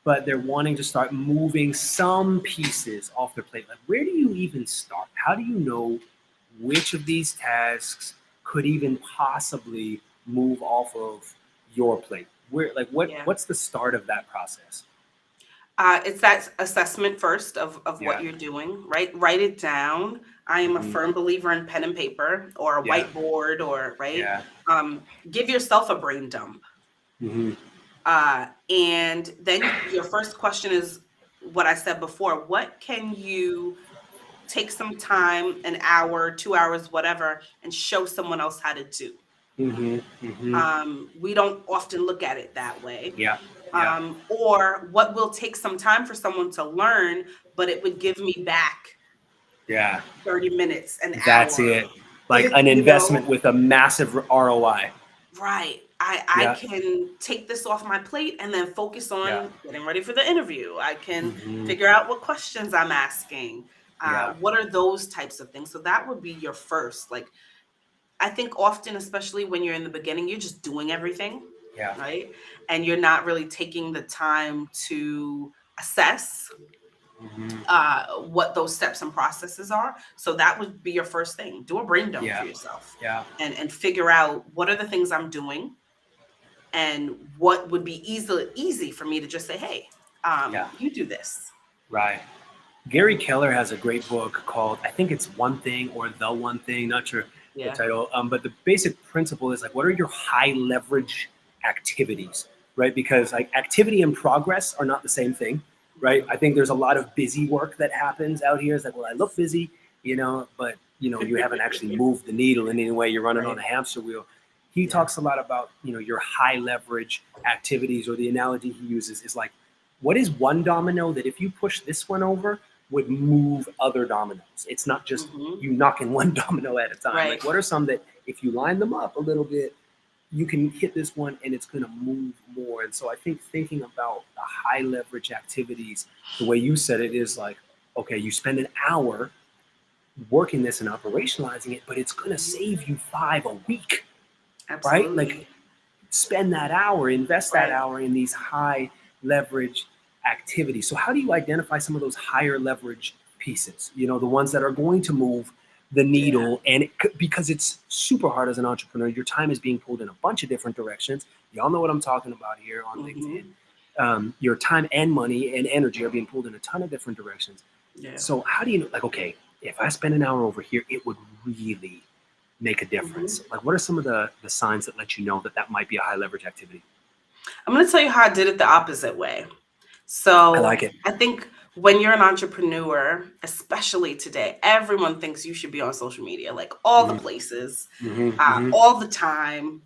A: but they're wanting to start moving some pieces off their plate. Like, where do you even start? How do you know which of these tasks could even possibly move off of your plate? Where, like,
B: Yeah.
A: what's the start of that process?
B: It's that assessment first of what
A: Yeah.
B: you're doing, right? Write it down. I am a
A: Hmm.
B: firm believer in pen and paper or a
A: Yeah.
B: whiteboard or right.
A: Yeah.
B: Give yourself a brain dump.
A: Hmm.
B: And then your first question is what I said before. What can you take some time, an hour, 2 hours, whatever, and show someone else how to do?
A: Hmm. Hmm.
B: We don't often look at it that way.
A: Yeah. Yeah.
B: Or what will take some time for someone to learn, but it would give me back
A: Yeah.
B: 30 minutes, an
A: That's
B: hour,
A: it. Like an
B: you
A: investment
B: know?
A: with a massive ROI.
B: Right. I
A: Yeah.
B: can take this off my plate and then focus
A: Yeah.
B: on getting ready for the interview. I can
A: Hmm.
B: figure out what questions I'm asking.
A: Yeah.
B: What are those types of things? So that would be your first. Like, I think often, especially when you're in the beginning, you're just doing everything,
A: Yeah.
B: right? And you're not really taking the time to assess
A: Hmm.
B: what those steps and processes are. So that would be your first thing. Do a brain dump for
A: Yeah.
B: yourself
A: Yeah.
B: and figure out what are the things I'm doing and what would be easy for me to just say, hey,
A: Yeah.
B: you do this.
A: Right. Gary Keller has a great book called, I think it's One Thing or The One Thing, not sure the
B: Yeah.
A: title, but the basic principle is like, what are your high leverage activities, right? Because like activity and progress are not the same thing, right?
B: Mhm.
A: I think there's a lot of busy work that happens out here. It's like, well, I look busy, but you haven't actually moved the needle in any way. You're running on
B: Right.
A: a hamster wheel. He
B: Yeah.
A: talks a lot about, your high leverage activities, or the analogy he uses is like, what is one domino that if you push this one over would move other dominoes? It's not just
B: Hmm.
A: you knocking one domino at a time.
B: Right.
A: Like, what are some that if you line them up a little bit, you can hit this one and it's going to move more? And so I think thinking about the high leverage activities, the way you said it, is like, okay, you spend an hour working this and operationalizing it, but it's going to
B: Mhm.
A: save you 5 a week, right? Like,
B: Absolutely.
A: spend that hour, invest that
B: Right.
A: hour in these high leverage activities. So how do you identify some of those higher leverage pieces? The ones that are going to move the
B: Yeah.
A: needle, and because it's super hard as an entrepreneur, your time is being pulled in a bunch of different directions. Y'all know what I'm talking about here on LinkedIn.
B: Hmm.
A: Your time and money and energy are being pulled in a ton of different directions.
B: Yeah.
A: So how do you know, like, okay, if I spend an hour over here, it would really make a difference? Like, what are some of the signs that let you know that that might be a high leverage activity?
B: I'm going to tell you how I did it the opposite way.
A: I
B: So
A: like it.
B: I think when you're an entrepreneur, especially today, everyone thinks you should be on social media, like all the
A: Hmm.
B: places,
A: Hmm. Hmm.
B: all the time.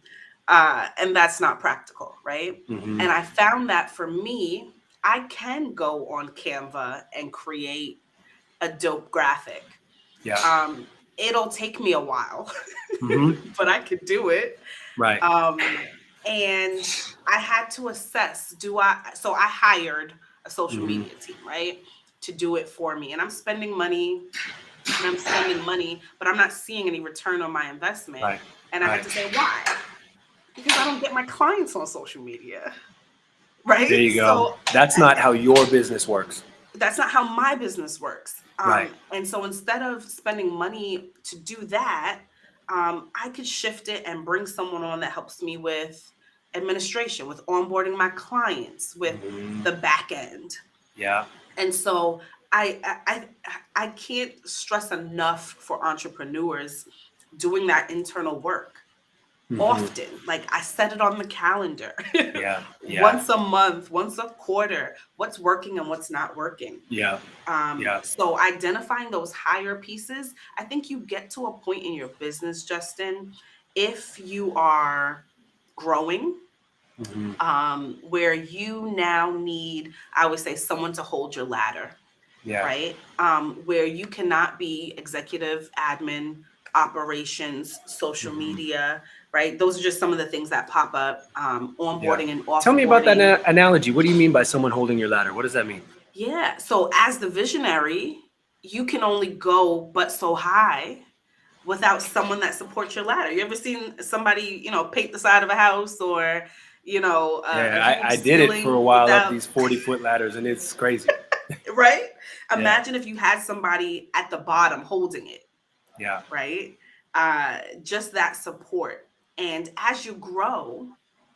B: And that's not practical, right?
A: Hmm.
B: And I found that for me, I can go on Canva and create a dope graphic.
A: Yeah.
B: Um, it'll take me a while,
A: Hmm.
B: but I could do it.
A: Right.
B: And I had to assess, so I hired a social
A: Hmm.
B: media team, right, to do it for me. And I'm spending money and I'm spending money, but I'm not seeing any return on my investment.
A: Right.
B: And I had
A: Right.
B: to say, why? Because I don't get my clients on social media,
A: There
B: right?
A: you go.
B: So
A: That's not how your business works.
B: that's not how my business works.
A: Right.
B: And so instead of spending money to do that, I could shift it and bring someone on that helps me with administration, with onboarding my clients, with
A: Hmm.
B: the back end.
A: Yeah.
B: And so I can't stress enough for entrepreneurs doing that internal work
A: Hmm.
B: often. Like I set it on the calendar
A: Yeah. Yeah.
B: once a month, once a quarter, what's working and what's not working.
A: Yeah. Yeah.
B: So identifying those higher pieces, I think you get to a point in your business, Justin, if you are growing,
A: Hmm.
B: where you now need, I would say, someone to hold your ladder,
A: Yeah.
B: right? Where you cannot be executive admin, operations, social
A: Hmm.
B: media, right? Those are just some of the things that pop up,
A: Yeah.
B: onboarding and
A: Tell me about that
B: offboarding.
A: analogy. What do you mean by someone holding your ladder? What does that mean?
B: Yeah. So as the visionary, you can only go but so high without someone that supports your ladder. You ever seen somebody, paint the side of a house or, a
A: Yeah,
B: huge
A: I did it for a
B: ceiling
A: while up
B: without,
A: these 40-foot ladders, and it's crazy.
B: right?
A: Yeah.
B: Imagine if you had somebody at the bottom holding it,
A: Yeah.
B: right? Just that support. And as you grow,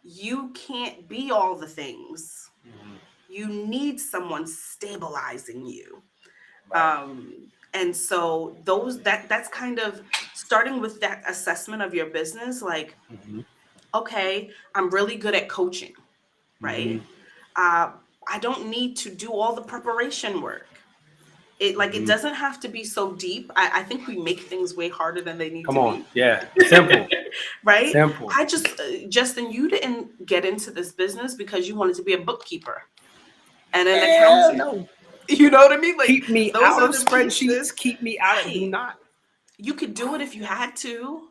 B: you can't be all the things.
A: Hmm.
B: You need someone stabilizing you.
A: Right.
B: And so that's kind of starting with that assessment of your business, like,
A: Hmm.
B: okay, I'm really good at coaching,
A: Hmm.
B: right? uh, I don't need to do all the preparation work. It
A: Hmm.
B: doesn't have to be so deep. I think we make things way harder than they need
A: Come
B: to
A: on.
B: be.
A: Yeah. Simple.
B: Right?
A: Simple.
B: I just Justin, you didn't get into this business because you wanted to be a bookkeeper and an
A: Hell
B: accountant.
A: no.
B: You know what I mean? Like
A: Keep me
B: those
A: out
B: are
A: of
B: the
A: spreadsheets.
B: pieces.
A: Keep me out of. Do
B: Right.
A: not.
B: You could do it if you had to,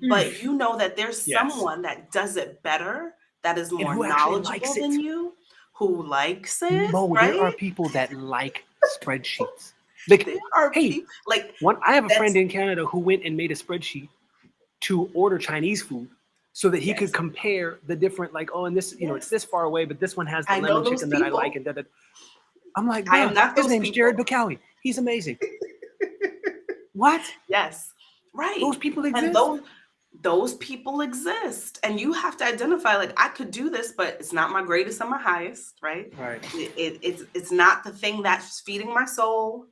B: but you know that there's
A: Yes.
B: someone that does it better, that is
A: And
B: more
A: who actually likes
B: knowledgeable
A: it?
B: than you, who likes it,
A: Mo, there are
B: right?
A: people that like spreadsheets. Like,
B: There are
A: hey,
B: people like
A: I have a friend
B: that's
A: in Canada who went and made a spreadsheet to order Chinese food so that he could
B: yes,
A: compare the different, like, oh, and this, it's
B: yes.
A: this far away, but this one has the
B: I know
A: lemon
B: those
A: chicken that I like.
B: people.
A: And da. I'm like,
B: I am
A: bruh,
B: not
A: his
B: those
A: name's Jared
B: people.
A: Bacowie. He's amazing. What?
B: Yes,
A: Those
B: right.
A: people
B: And
A: exist?
B: those people exist, and you have to identify like I could do this, but it's not my greatest and my highest, right?
A: Right.
B: It's not the thing that's feeding my soul.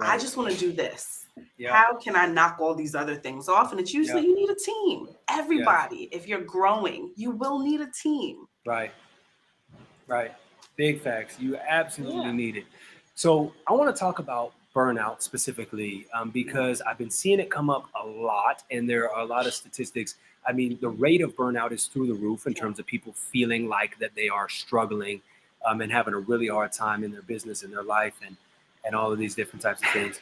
B: I
A: Right.
B: just want to do this.
A: Yeah.
B: How can I knock all these other things off? And it's
A: Yeah.
B: usually you need a team.
A: Yeah.
B: Everybody, if you're growing, you will need a team.
A: Right. Right. Big facts. You absolutely
B: Yeah.
A: need it. So I want to talk about burnout specifically because I've been seeing it come up a lot, and there are a lot of statistics. I mean, the rate of burnout is through the roof in
B: Yeah.
A: terms of people feeling like that they are struggling and having a really hard time in their business and their life and all of these different types of things.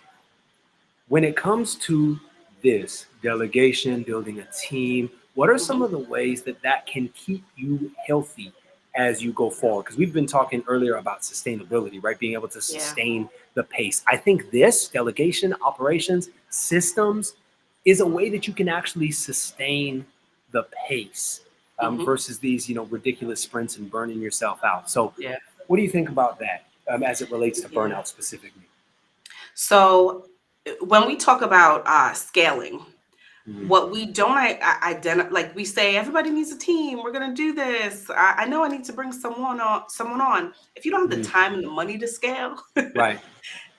A: When it comes to this delegation, building a team, what are some
B: Mhm.
A: of the ways that that can keep you healthy as you go forward? Because we've been talking earlier about sustainability, right? Being able to
B: Yeah.
A: sustain the pace. I think this delegation, operations, systems is a way that you can actually sustain the pace
B: Mhm.
A: versus these, ridiculous sprints and burning yourself out. So,
B: Yeah.
A: what do you think about that as it relates to
B: Yeah.
A: burnout specifically?
B: So when we talk about scaling,
A: Mhm.
B: what we don't identify, like we say, everybody needs a team. We're gonna do this. I know I need to bring someone on. Someone on. If you don't have the
A: Mhm.
B: time and the money to scale,
A: Right.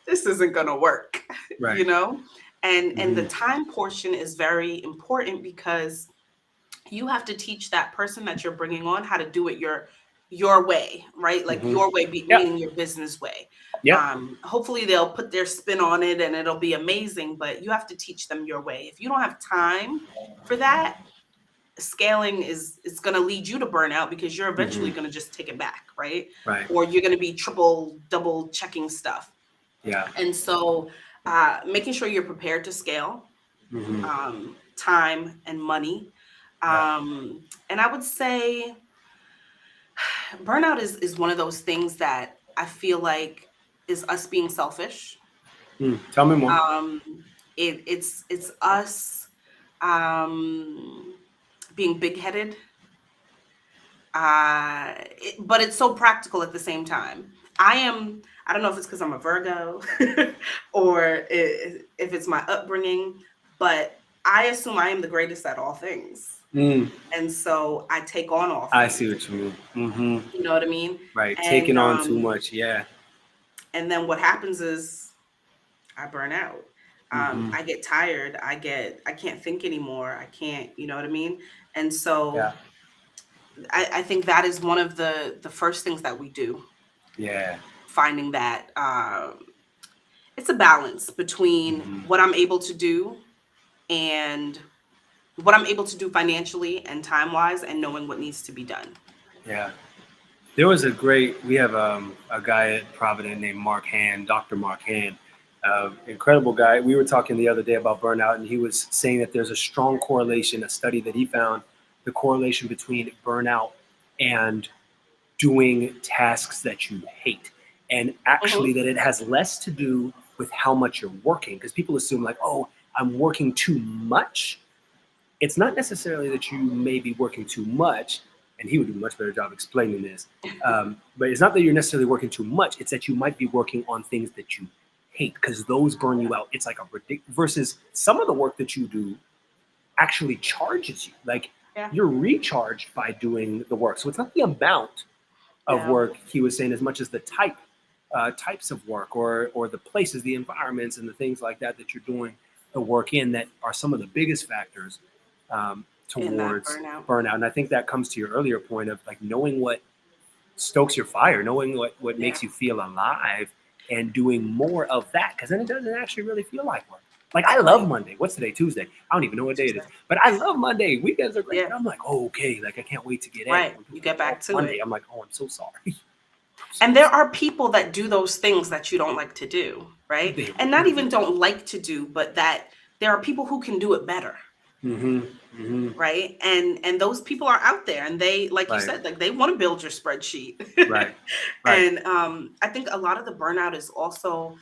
B: this isn't gonna work.
A: Right.
B: You know. And the
A: Mm-hmm.
B: time portion is very important because you have to teach that person that you're bringing on how to do it your way, right? Like
A: Mm-hmm.
B: your way,
A: Yep.
B: meaning your business way.
A: Yep.
B: Hopefully they'll put their spin on it and it'll be amazing, but you have to teach them your way. If you don't have time for that, scaling is going to lead you to burnout because you're eventually
A: Mm-hmm.
B: going to just take it back, right?
A: Right.
B: Or you're going to be triple, double checking stuff.
A: Yeah.
B: And so making sure you're prepared to scale,
A: Mm-hmm.
B: time and money.
A: Yeah.
B: And I would say burnout is one of those things that I feel like is us being selfish.
A: Tell me more.
B: Um, it's us um, being big headed, but it's so practical at the same time. I don't know if it's because I'm a Virgo or if it's my upbringing, but I assume I am the greatest at all things.
A: Mm,
B: And so I take on all
A: I
B: things.
A: see what you mean. Mm-hmm.
B: You know what I mean?
A: Right.
B: And
A: Taking on too much. Yeah.
B: then what happens is I burn out.
A: Mm-hmm.
B: I get tired. I can't think anymore. I can't, you know what I mean? And so
A: Yeah.
B: I think that is one of the first things that we do,
A: Yeah.
B: finding that it's a balance between
A: Mm-hmm.
B: what I'm able to do and what I'm able to do financially and time wise, and knowing what needs to be done.
A: Yeah. There was we have a guy at Provident named Mark Hand, Dr. Mark Hand, incredible guy. We were talking the other day about burnout, and he was saying that there's a strong correlation, a study that he found, the correlation between burnout and doing tasks that you hate. And actually,
B: Mhm.
A: that it has less to do with how much you're working, because people assume, like, oh, I'm working too much. It's not necessarily that you may be working too much, and he would do a much better job explaining this. But it's not that you're necessarily working too much. It's that you might be working on things that you hate because those burn you out. It's like a ridiculous versus some of the work that you do actually charges you. Like
B: Yeah.
A: you're recharged by doing the work. So it's not the amount of
B: No.
A: work he was saying as much as the types of work or the places, the environments, and the things like that that you're doing the work in that are some of the biggest factors
B: In that
A: towards
B: burnout.
A: burnout. And I think that comes to your earlier point of like knowing what stokes your fire, knowing what
B: Yeah.
A: makes you feel alive, and doing more of that because then it doesn't actually really feel like work. Like I love
B: Right.
A: Monday. What's today? Tuesday. I don't even know what day it is,
B: Tuesday.
A: but I love Monday. Weekends are great,
B: Yeah.
A: but I'm like, oh, okay. Like I can't wait to get in.
B: Right.
A: When
B: You
A: people
B: get
A: go,
B: back
A: oh,
B: to
A: Monday,
B: it.
A: I'm like, oh, I'm so sorry.
B: And there are people that do those things that you don't like to do, right?
A: They
B: And not
A: really
B: even don't like to do, but that there are people who can do it better,
A: Mm-hmm. Mm-hmm.
B: right? And those people are out there, and they, like you
A: Right.
B: said, like they want to build your spreadsheet.
A: Right. Right.
B: And I think a lot of the burnout is also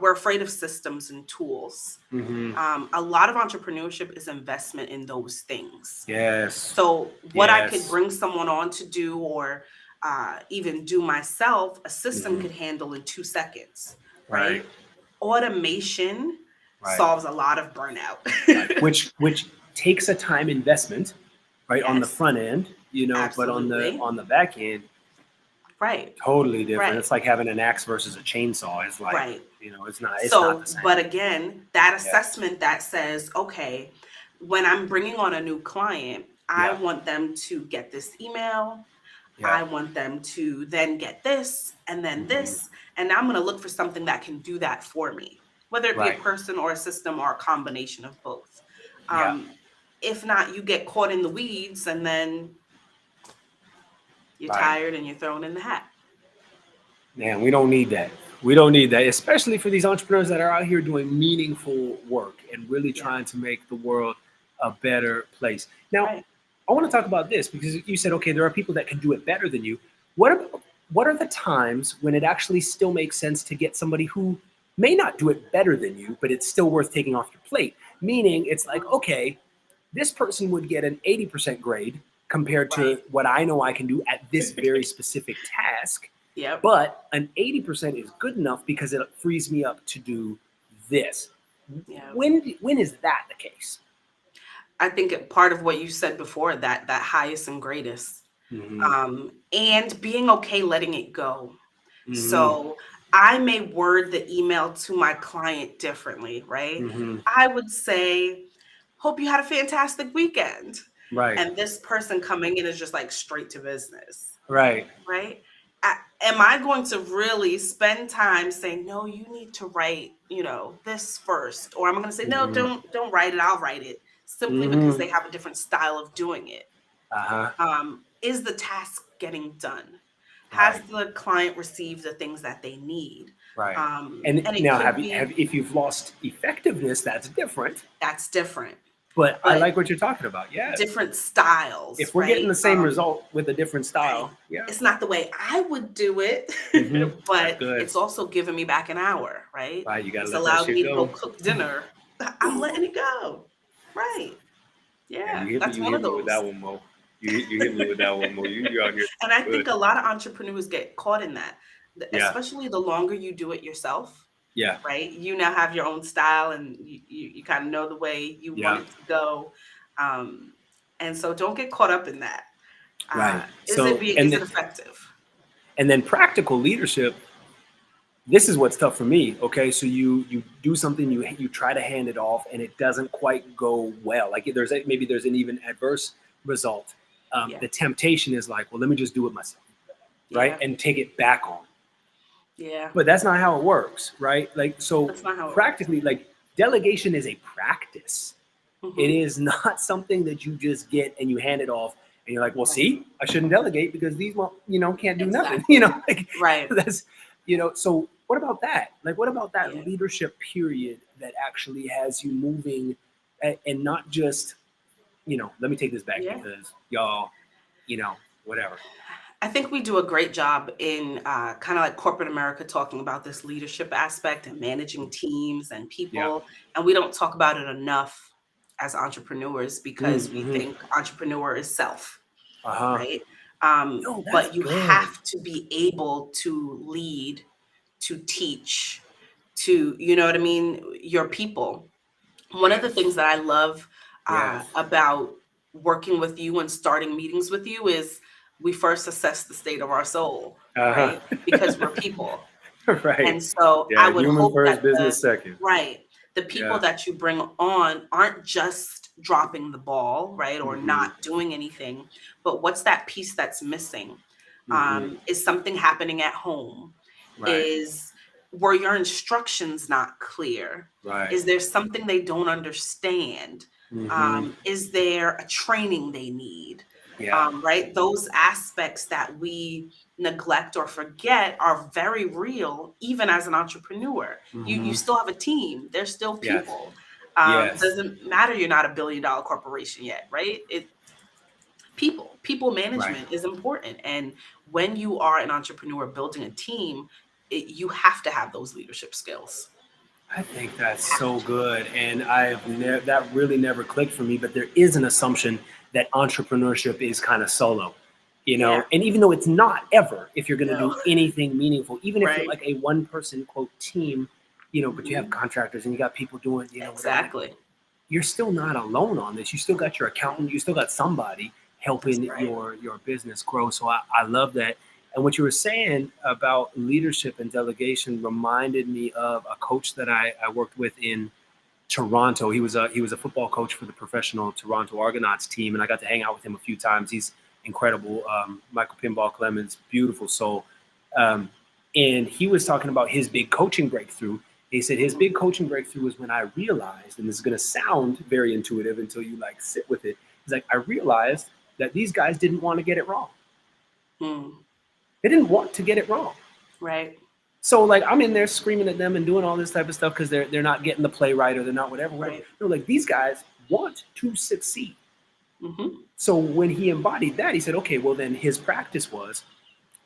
B: we're afraid of systems and tools.
A: Mm-hmm.
B: A lot of entrepreneurship is investment in those things.
A: Yes.
B: So what I could
A: Yes.
B: bring someone on to do, or even do myself, a system
A: Mm-hmm.
B: could handle in 2 seconds,
A: Right.
B: right? Automation
A: Right.
B: solves a lot of burnout.
A: Right. Which takes a time investment, right, on the
B: Yes,
A: front end, but
B: absolutely.
A: on the back end,
B: Right,
A: totally different.
B: right,
A: It's like having an axe versus a chainsaw. It's like,
B: right.
A: it's not the
B: So,
A: same.
B: but again, that
A: Yeah.
B: assessment that says, okay, when I'm bringing on a new client, I
A: Yeah.
B: want them to get this email.
A: Yeah.
B: I want them to then get this and then
A: Mm-hmm.
B: this. And I'm going to look for something that can do that for me, whether it be a
A: Right.
B: person or a system or a combination of both.
A: Yeah.
B: If not, you get caught in the weeds and then you're
A: Right.
B: tired and you're thrown in the hat.
A: Man, we don't need that. We don't need that, especially for these entrepreneurs that are out here doing meaningful work and really
B: Yeah.
A: trying to make the world a better place. Now,
B: Right.
A: I want to talk about this because you said, okay, there are people that can do it better than you. What are the times when it actually still makes sense to get somebody who may not do it better than you, but it's still worth taking off your plate? Meaning, it's like, okay, this person would get an 80% grade compared to
B: Right.
A: what I know I can do at this very specific task.
B: Yep.
A: But an 80% is good enough because it frees me up to do this.
B: Yeah.
A: When is that the case?
B: I think part of what you said before, that highest and greatest,
A: Mm-hmm.
B: and being okay letting it go.
A: Mm-hmm.
B: So I may word the email to my client differently, right?
A: Mm-hmm.
B: I would say, hope you had a fantastic weekend.
A: Right.
B: And this person coming in is just like straight to business,
A: Right.
B: right? Am I going to really spend time saying, no, you need to write, this first? Or am I going to say, no,
A: Mm-hmm.
B: don't write it, I'll write it, simply because
A: Mm-hmm.
B: they have a different style of doing it?
A: Uh-huh.
B: Is the task getting done? Has
A: Right.
B: the client received the things that they need?
A: Right. And
B: And it
A: now,
B: could
A: have
B: be,
A: if you've lost effectiveness, that's different.
B: that's different,
A: But I
B: but
A: like what you're talking about. Yes.
B: different styles,
A: If we're getting
B: right?
A: the same result with a different
B: Right.
A: style, yeah.
B: It's not the way I would do it,
A: Mm-hmm. That's
B: but
A: good.
B: it's also giving me back an hour, right?
A: Right. You got to
B: It's
A: let that
B: allowed
A: shit
B: me to go
A: go.
B: cook dinner. I'm letting it go. Right.
A: And
B: Yeah. That's
A: you
B: one
A: hit
B: of
A: me with that
B: those.
A: one, Mo. You hit me with that one, Mo. You out here
B: And I
A: good.
B: think a lot of entrepreneurs get caught in that,
A: Yeah.
B: especially the longer you do it yourself,
A: Yeah.
B: right? You now have your own style and you kind of know the way you want
A: Yeah.
B: it to go. Um, and so don't get caught up in that.
A: Right. So
B: Is it effective?
A: and then practical leadership. This is what's tough for me. Okay, so you do something, you try to hand it off, and it doesn't quite go well. Like maybe there's an even adverse result.
B: Yeah.
A: The temptation is like, well, let me just do it myself, right,
B: Yeah.
A: and take it back on.
B: Yeah.
A: But that's not how it works, right? Like so,
B: That's not how it works.
A: practically, like delegation is a practice. It
B: Hmm.
A: is not something that you just get and you hand it off and you're like, well,
B: Right.
A: see, I shouldn't delegate because these, can't do nothing.
B: Exactly.
A: Like
B: Right.
A: that's, so what about that? Like, what about that
B: Yeah.
A: leadership period that actually has you moving and not just, let me take this back
B: Yeah.
A: because y'all, whatever.
B: I think we do a great job in kind of like corporate America talking about this leadership aspect and managing teams and
A: Yeah.
B: people. And we don't talk about it enough as entrepreneurs because we
A: Mm-hmm.
B: think entrepreneur is self,
A: Uh-huh.
B: right?
A: Yo, that's
B: But you
A: good.
B: have to be able to lead, to teach, to, you know what I mean, your people. One of the
A: Yes.
B: things that I love
A: Yes.
B: about working with you and starting meetings with you is we first assess the state of our soul,
A: Uh-huh.
B: right? Because we're people.
A: Right.
B: And so I
A: Yeah.
B: would
A: Human
B: hope
A: first,
B: that
A: business second.
B: the people
A: Yeah.
B: that you bring on aren't just dropping the ball, right? Or
A: Mm-hmm.
B: not doing anything, but what's that piece that's missing?
A: Mm-hmm.
B: Is something happening at home?
A: Right.
B: Is Were your instructions not clear?
A: Right.
B: Is there something they don't understand?
A: Mm-hmm.
B: Is there a training they need?
A: Yeah.
B: Right? Those aspects that we neglect or forget are very real, even as an entrepreneur. You
A: Mm-hmm.
B: still have a team. They're still
A: Yes.
B: people.
A: Yes.
B: Doesn't matter you're not a billion-dollar corporation yet, right? People
A: Right.
B: management is important, and when you are an entrepreneur building a team, you have to have those leadership skills.
A: I think that's
B: Have
A: so
B: to.
A: good, and that really never clicked for me. But there is an assumption that entrepreneurship is kind of solo,
B: Yeah.
A: and even though it's not ever, if you're going to
B: No.
A: do anything meaningful, even if you're
B: Right.
A: like a one person quote team, but you have
B: Mhm.
A: contractors and you got people doing, whatever.
B: Exactly.
A: You're still not alone on this. You still got your accountant. You still got somebody
B: That's
A: helping
B: right.
A: your business grow. So I love that. And what you were saying about leadership and delegation reminded me of a coach that I worked with in Toronto. He was a football coach for the professional Toronto Argonauts team, and I got to hang out with him a few times. He's incredible. Michael Pinball Clemens, beautiful soul. Um, and he was talking about his big coaching breakthrough. He said his big coaching breakthrough was when I realized, and this is going to sound very intuitive until you like sit with it. He's like, I realized that these guys didn't want to get it wrong.
B: Mm.
A: They didn't want to get it wrong.
B: Right.
A: So like I'm in there screaming at them and doing all this type of stuff because they're not getting the play right or they're not whatever.
B: Right.
A: No, like these guys want to succeed.
B: Hmm.
A: So when he embodied that, he said, okay, well then his practice was,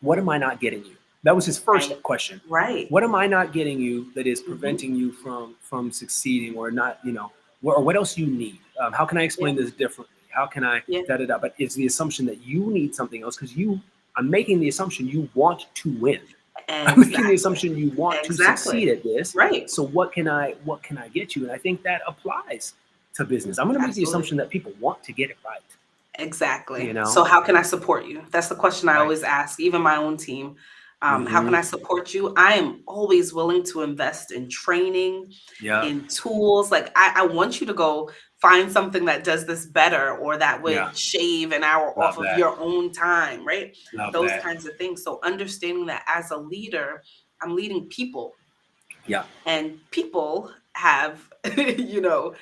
A: what am I not getting you? That was his first
B: Right.
A: question.
B: Right.
A: What am I not getting you that is
B: Hmm.
A: preventing you from succeeding or not, or what else you need? How can I
B: Yeah.
A: explain this differently? How can I
B: Yeah.
A: da da da? But it's the assumption that you need something else because I'm making the assumption you want to win. I'm making the
B: Exactly.
A: assumption you want to
B: Exactly.
A: succeed at this.
B: Right.
A: So what can I get you? And I think that applies to business. I'm going to make the
B: Absolutely.
A: assumption that people want to get it right.
B: Exactly.
A: You know,
B: So how can I support you? That's the question I
A: right?
B: always ask, even my own team. How can
A: Mm-hmm.
B: I support you? I am always willing to invest in training,
A: Yeah.
B: in tools. Like I want you to go find something that does this better or that
A: Yeah.
B: would shave an hour
A: Love
B: off of
A: that.
B: your own time, right?
A: Love
B: Those
A: that.
B: kinds of things. So understanding that as a leader, I'm leading people,
A: Yeah.
B: and people have, you know,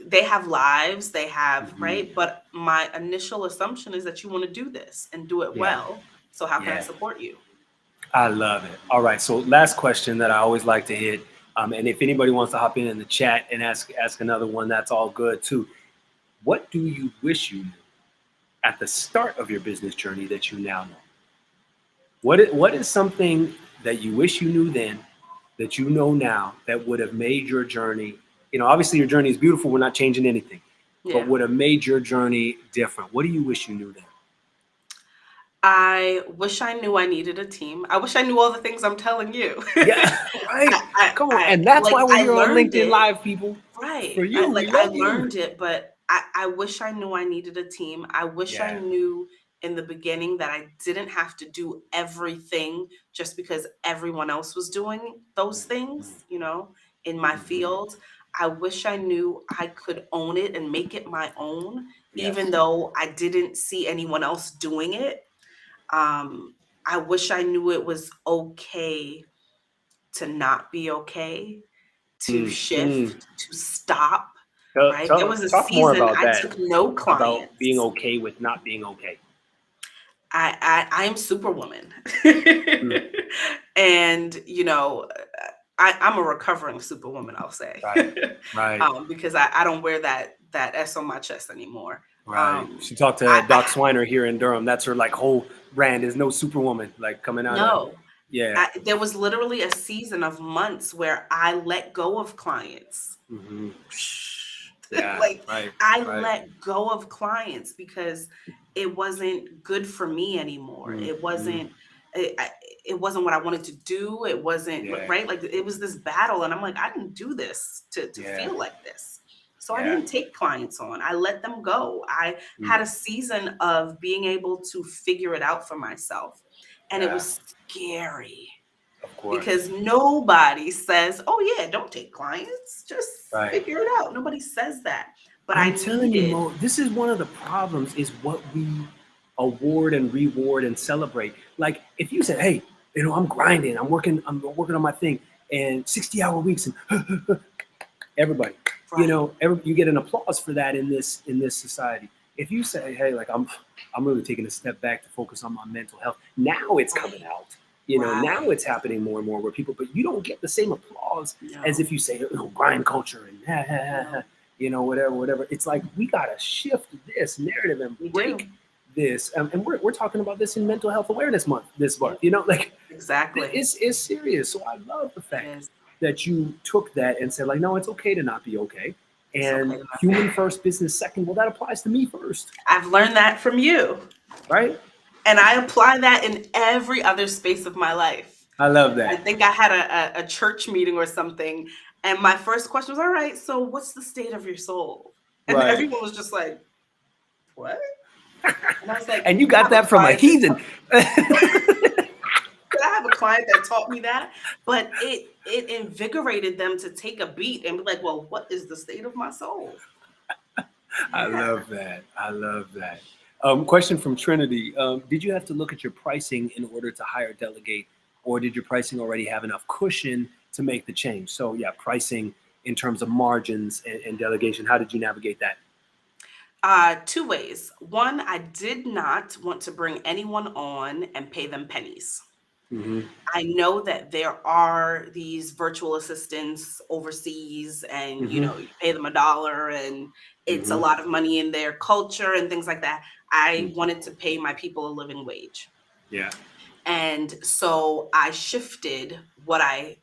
B: they have lives, they have,
A: Mm-hmm.
B: right? But my initial assumption is that you want to do this and do it
A: Yeah.
B: well. So how can I
A: Yeah.
B: support you?
A: I love it. All right. So last question that I always like to hit. And if anybody wants to hop in the chat and ask another one, that's all good too. What do you wish you knew at the start of your business journey that you now know? What is something that you wish you knew then that you know now that would have made your journey, obviously your journey is beautiful, we're not changing anything, but
B: Yeah.
A: would have made your journey different? What do you wish you knew then?
B: I wish I knew I needed a team. I wish I knew all the things I'm telling you.
A: Yeah, right. Come on.
B: I
A: And that's
B: like
A: why we're
B: I
A: here on
B: learned
A: LinkedIn
B: it.
A: Live, people. For
B: Right.
A: you, we
B: I
A: love you.
B: learned it, but I wish I knew I needed a team. I wish I
A: Yeah.
B: knew in the beginning that I didn't have to do everything just because everyone else was doing those things, in my
A: Mm-hmm.
B: field. I wish I knew I could own it and make it my own, even
A: Yes.
B: though I didn't see anyone else doing it. Um, I wish I knew it was okay to not be okay, to
A: Mm.
B: shift, to stop,
A: Tell,
B: right? There
A: tell,
B: was a
A: talk more
B: season
A: about
B: I
A: that,
B: took no
A: about being
B: clients.
A: okay with not being okay.
B: I am superwoman.
A: Mm.
B: And, I'm a recovering superwoman, I'll say.
A: Right. Right.
B: Because I don't wear that S on my chest anymore.
A: Right. She talked to
B: I
A: Doc Swiner here in Durham. That's her like whole brand is no superwoman, like coming out of,
B: no.
A: yeah.
B: There was literally a season of months where I let go of clients.
A: Hmm. Yeah.
B: Like
A: Right.
B: I
A: Right.
B: let go of clients because it wasn't good for me anymore.
A: Mm.
B: It
A: Mm.
B: wasn't it wasn't what I wanted to do. It wasn't
A: Yeah.
B: right. Like it was this battle, and I'm like, I didn't do this to
A: Yeah.
B: feel like this. So I
A: Yeah.
B: didn't take clients on. I let them go. I
A: Mm.
B: had a season of being able to figure it out for myself, and it
A: Yeah.
B: was scary
A: Of course.
B: because nobody says, "Oh yeah, don't take clients, just
A: Right.
B: figure it out." Nobody says that. But I
A: I'm telling you,
B: needed,
A: Mo, this is one of the problems is what we award and reward and celebrate. Like if you said, hey, I'm grinding, I'm working on my thing and 60-hour weeks and everybody,
B: right,
A: you get an applause for that in this society. If you say, hey, like I'm really taking a step back to focus on my mental health, now it's coming
B: right,
A: out. Now
B: right.
A: it's happening more and more where people, but you don't get the same applause as
B: No,
A: if you say, grind culture and
B: no,
A: whatever. It's like we gotta shift this narrative and
B: we do.
A: break this. And we're talking about this in Mental Health Awareness Month this month.
B: Yep,
A: Like
B: exactly.
A: it's serious. So I love the
B: It
A: fact
B: is.
A: that you took that and said, like, no, it's okay to not be okay.
B: It's okay
A: And
B: to not be
A: human
B: okay.
A: first, business second. Well, that applies to me first,
B: I've learned that from you,
A: right?
B: and I apply that in every other space of my life.
A: I love
B: I
A: that.
B: think I had a church meeting or something, and my first question was, "All right, so what's the state of your soul?" And
A: Right.
B: everyone was just like, "What?" And I was like,
A: And you
B: I
A: got
B: have a
A: that from a
B: client that
A: heathen.
B: I have a client that taught me that, but it invigorated them to take a beat and be like, "Well, what is the state of my soul?"
A: I
B: Yeah.
A: love that. I love that. Question from Trinity. Did you have to look at your pricing in order to hire Delegate, or did your pricing already have enough cushion to make the change? So, yeah, pricing in terms of margins and delegation. How did you navigate that?
B: Two ways. One, I did not want to bring anyone on and pay them pennies.
A: Hmm.
B: I know that there are these virtual assistants overseas, and
A: Hmm.
B: you pay them $1, and it's a
A: Hmm.
B: lot of money in their culture and things like that. I wanted to pay my people a living wage.
A: Yeah.
B: And so I shifted what I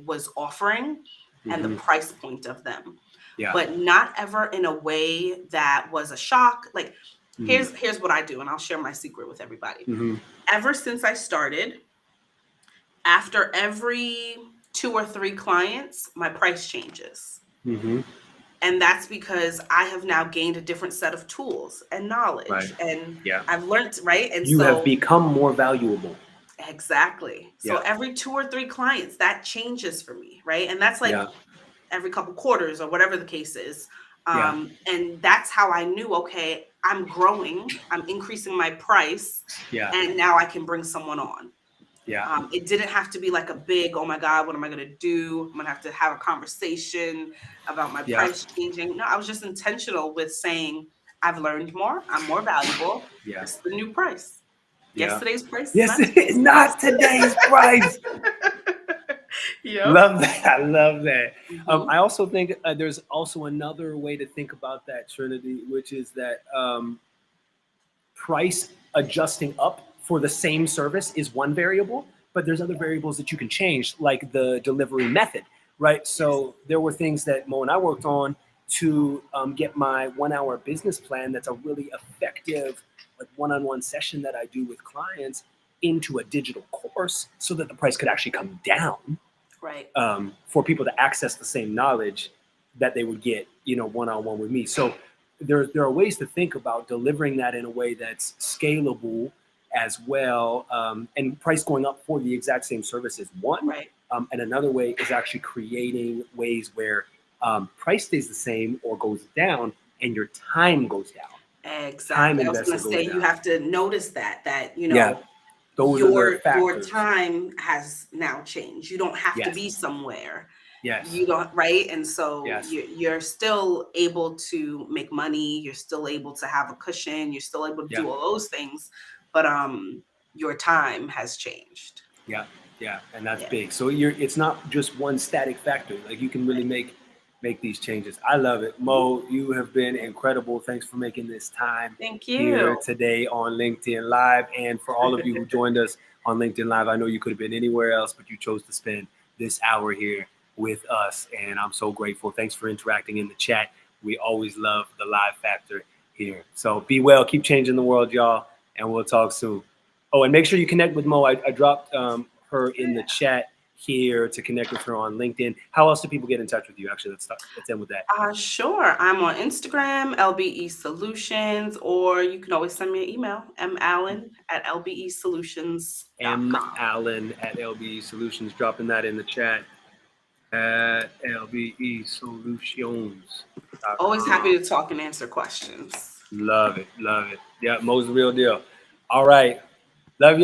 B: was offering and the
A: Hmm.
B: price point of them,
A: Yeah.
B: but not ever in a way that was a shock. Like
A: Hmm.
B: here's what I do, and I'll share my secret with everybody.
A: Hmm.
B: Ever since I started, after every 2 or 3 clients, my price changes.
A: Hmm.
B: And that's because I have now gained a different set of tools and
A: Right.
B: knowledge, and
A: Yeah.
B: I've learned, right? And
A: You have
B: so
A: become more valuable.
B: Exactly. So
A: Yeah.
B: every 2 or 3 clients, that changes for me, right? And that's like
A: Yeah.
B: every couple quarters or whatever the case is.
A: Yeah.
B: And that's how I knew, okay, I'm growing, I'm increasing my price,
A: Yeah.
B: and now I can bring someone on.
A: Yeah.
B: It didn't have to be like a big, oh my God, what am I going to do? I'm going to have to have a conversation about my
A: Yeah.
B: price changing. No, I was just intentional with saying, I've learned more, I'm more valuable.
A: Yeah.
B: This is the new price.
A: Yeah.
B: Yesterday's price is
A: Yes,
B: not today's
A: not today's price.
B: price. Yep.
A: Love that. I love that.
B: Hmm.
A: I also think there's also another way to think about that, Trinity, which is that price adjusting up for the same service is one variable, but there's other variables that you can change, like the delivery method, right?
B: Yes.
A: So there were things that Mo and I worked on to get my 1 hour business plan that's a really effective like one-on-one session that I do with clients into a digital course so that the price could actually come down
B: Right.
A: for people to access the same knowledge that they would get, one-on-one with me. So there are ways to think about delivering that in a way that's scalable as well, and price going up for the exact same service is one,
B: Right.
A: and another way is actually creating ways where price stays the same or goes down, and your time goes down. Time
B: Exactly. I was going
A: invested
B: to
A: goes
B: say, you
A: down.
B: have to notice that,
A: Yeah, those are the
B: your
A: factors.
B: time has now changed. You don't have to
A: Yes,
B: be somewhere.
A: yes,
B: You don't, right? And so
A: yes,
B: you're still able to make money, you're still able to have a cushion, you're still able to
A: yeah.
B: do all those things, but your time has changed.
A: Yeah, yeah, and that's
B: Yeah.
A: big. So it's not just one static factor. Like you can really
B: Right.
A: make these changes. I love it.
B: Mhm.
A: Mo, you have been incredible. Thanks for making this time
B: Thank
A: here
B: you.
A: today on LinkedIn Live. And for all of you who joined us on LinkedIn Live, I know you could have been anywhere else, but you chose to spend this hour here with us. And I'm so grateful. Thanks for interacting in the chat. We always love the live factor here. So be well, keep changing the world, y'all, and we'll talk soon. Oh, and make sure you connect with Mo. I dropped her in the chat here to connect with her on LinkedIn. How else do people get in touch with you? Actually, let's end with that.
B: Sure. I'm on Instagram, LBE Solutions, or you can always send me an email, mallen at
A: M
B: lbesolutions.com.
A: Allen at LBE Solutions, dropping that in the chat at LBE
B: Always happy
A: Solutions.com.
B: to talk and answer questions.
A: Love it, love it. Yeah, Mo's the real deal. All right, love y'all.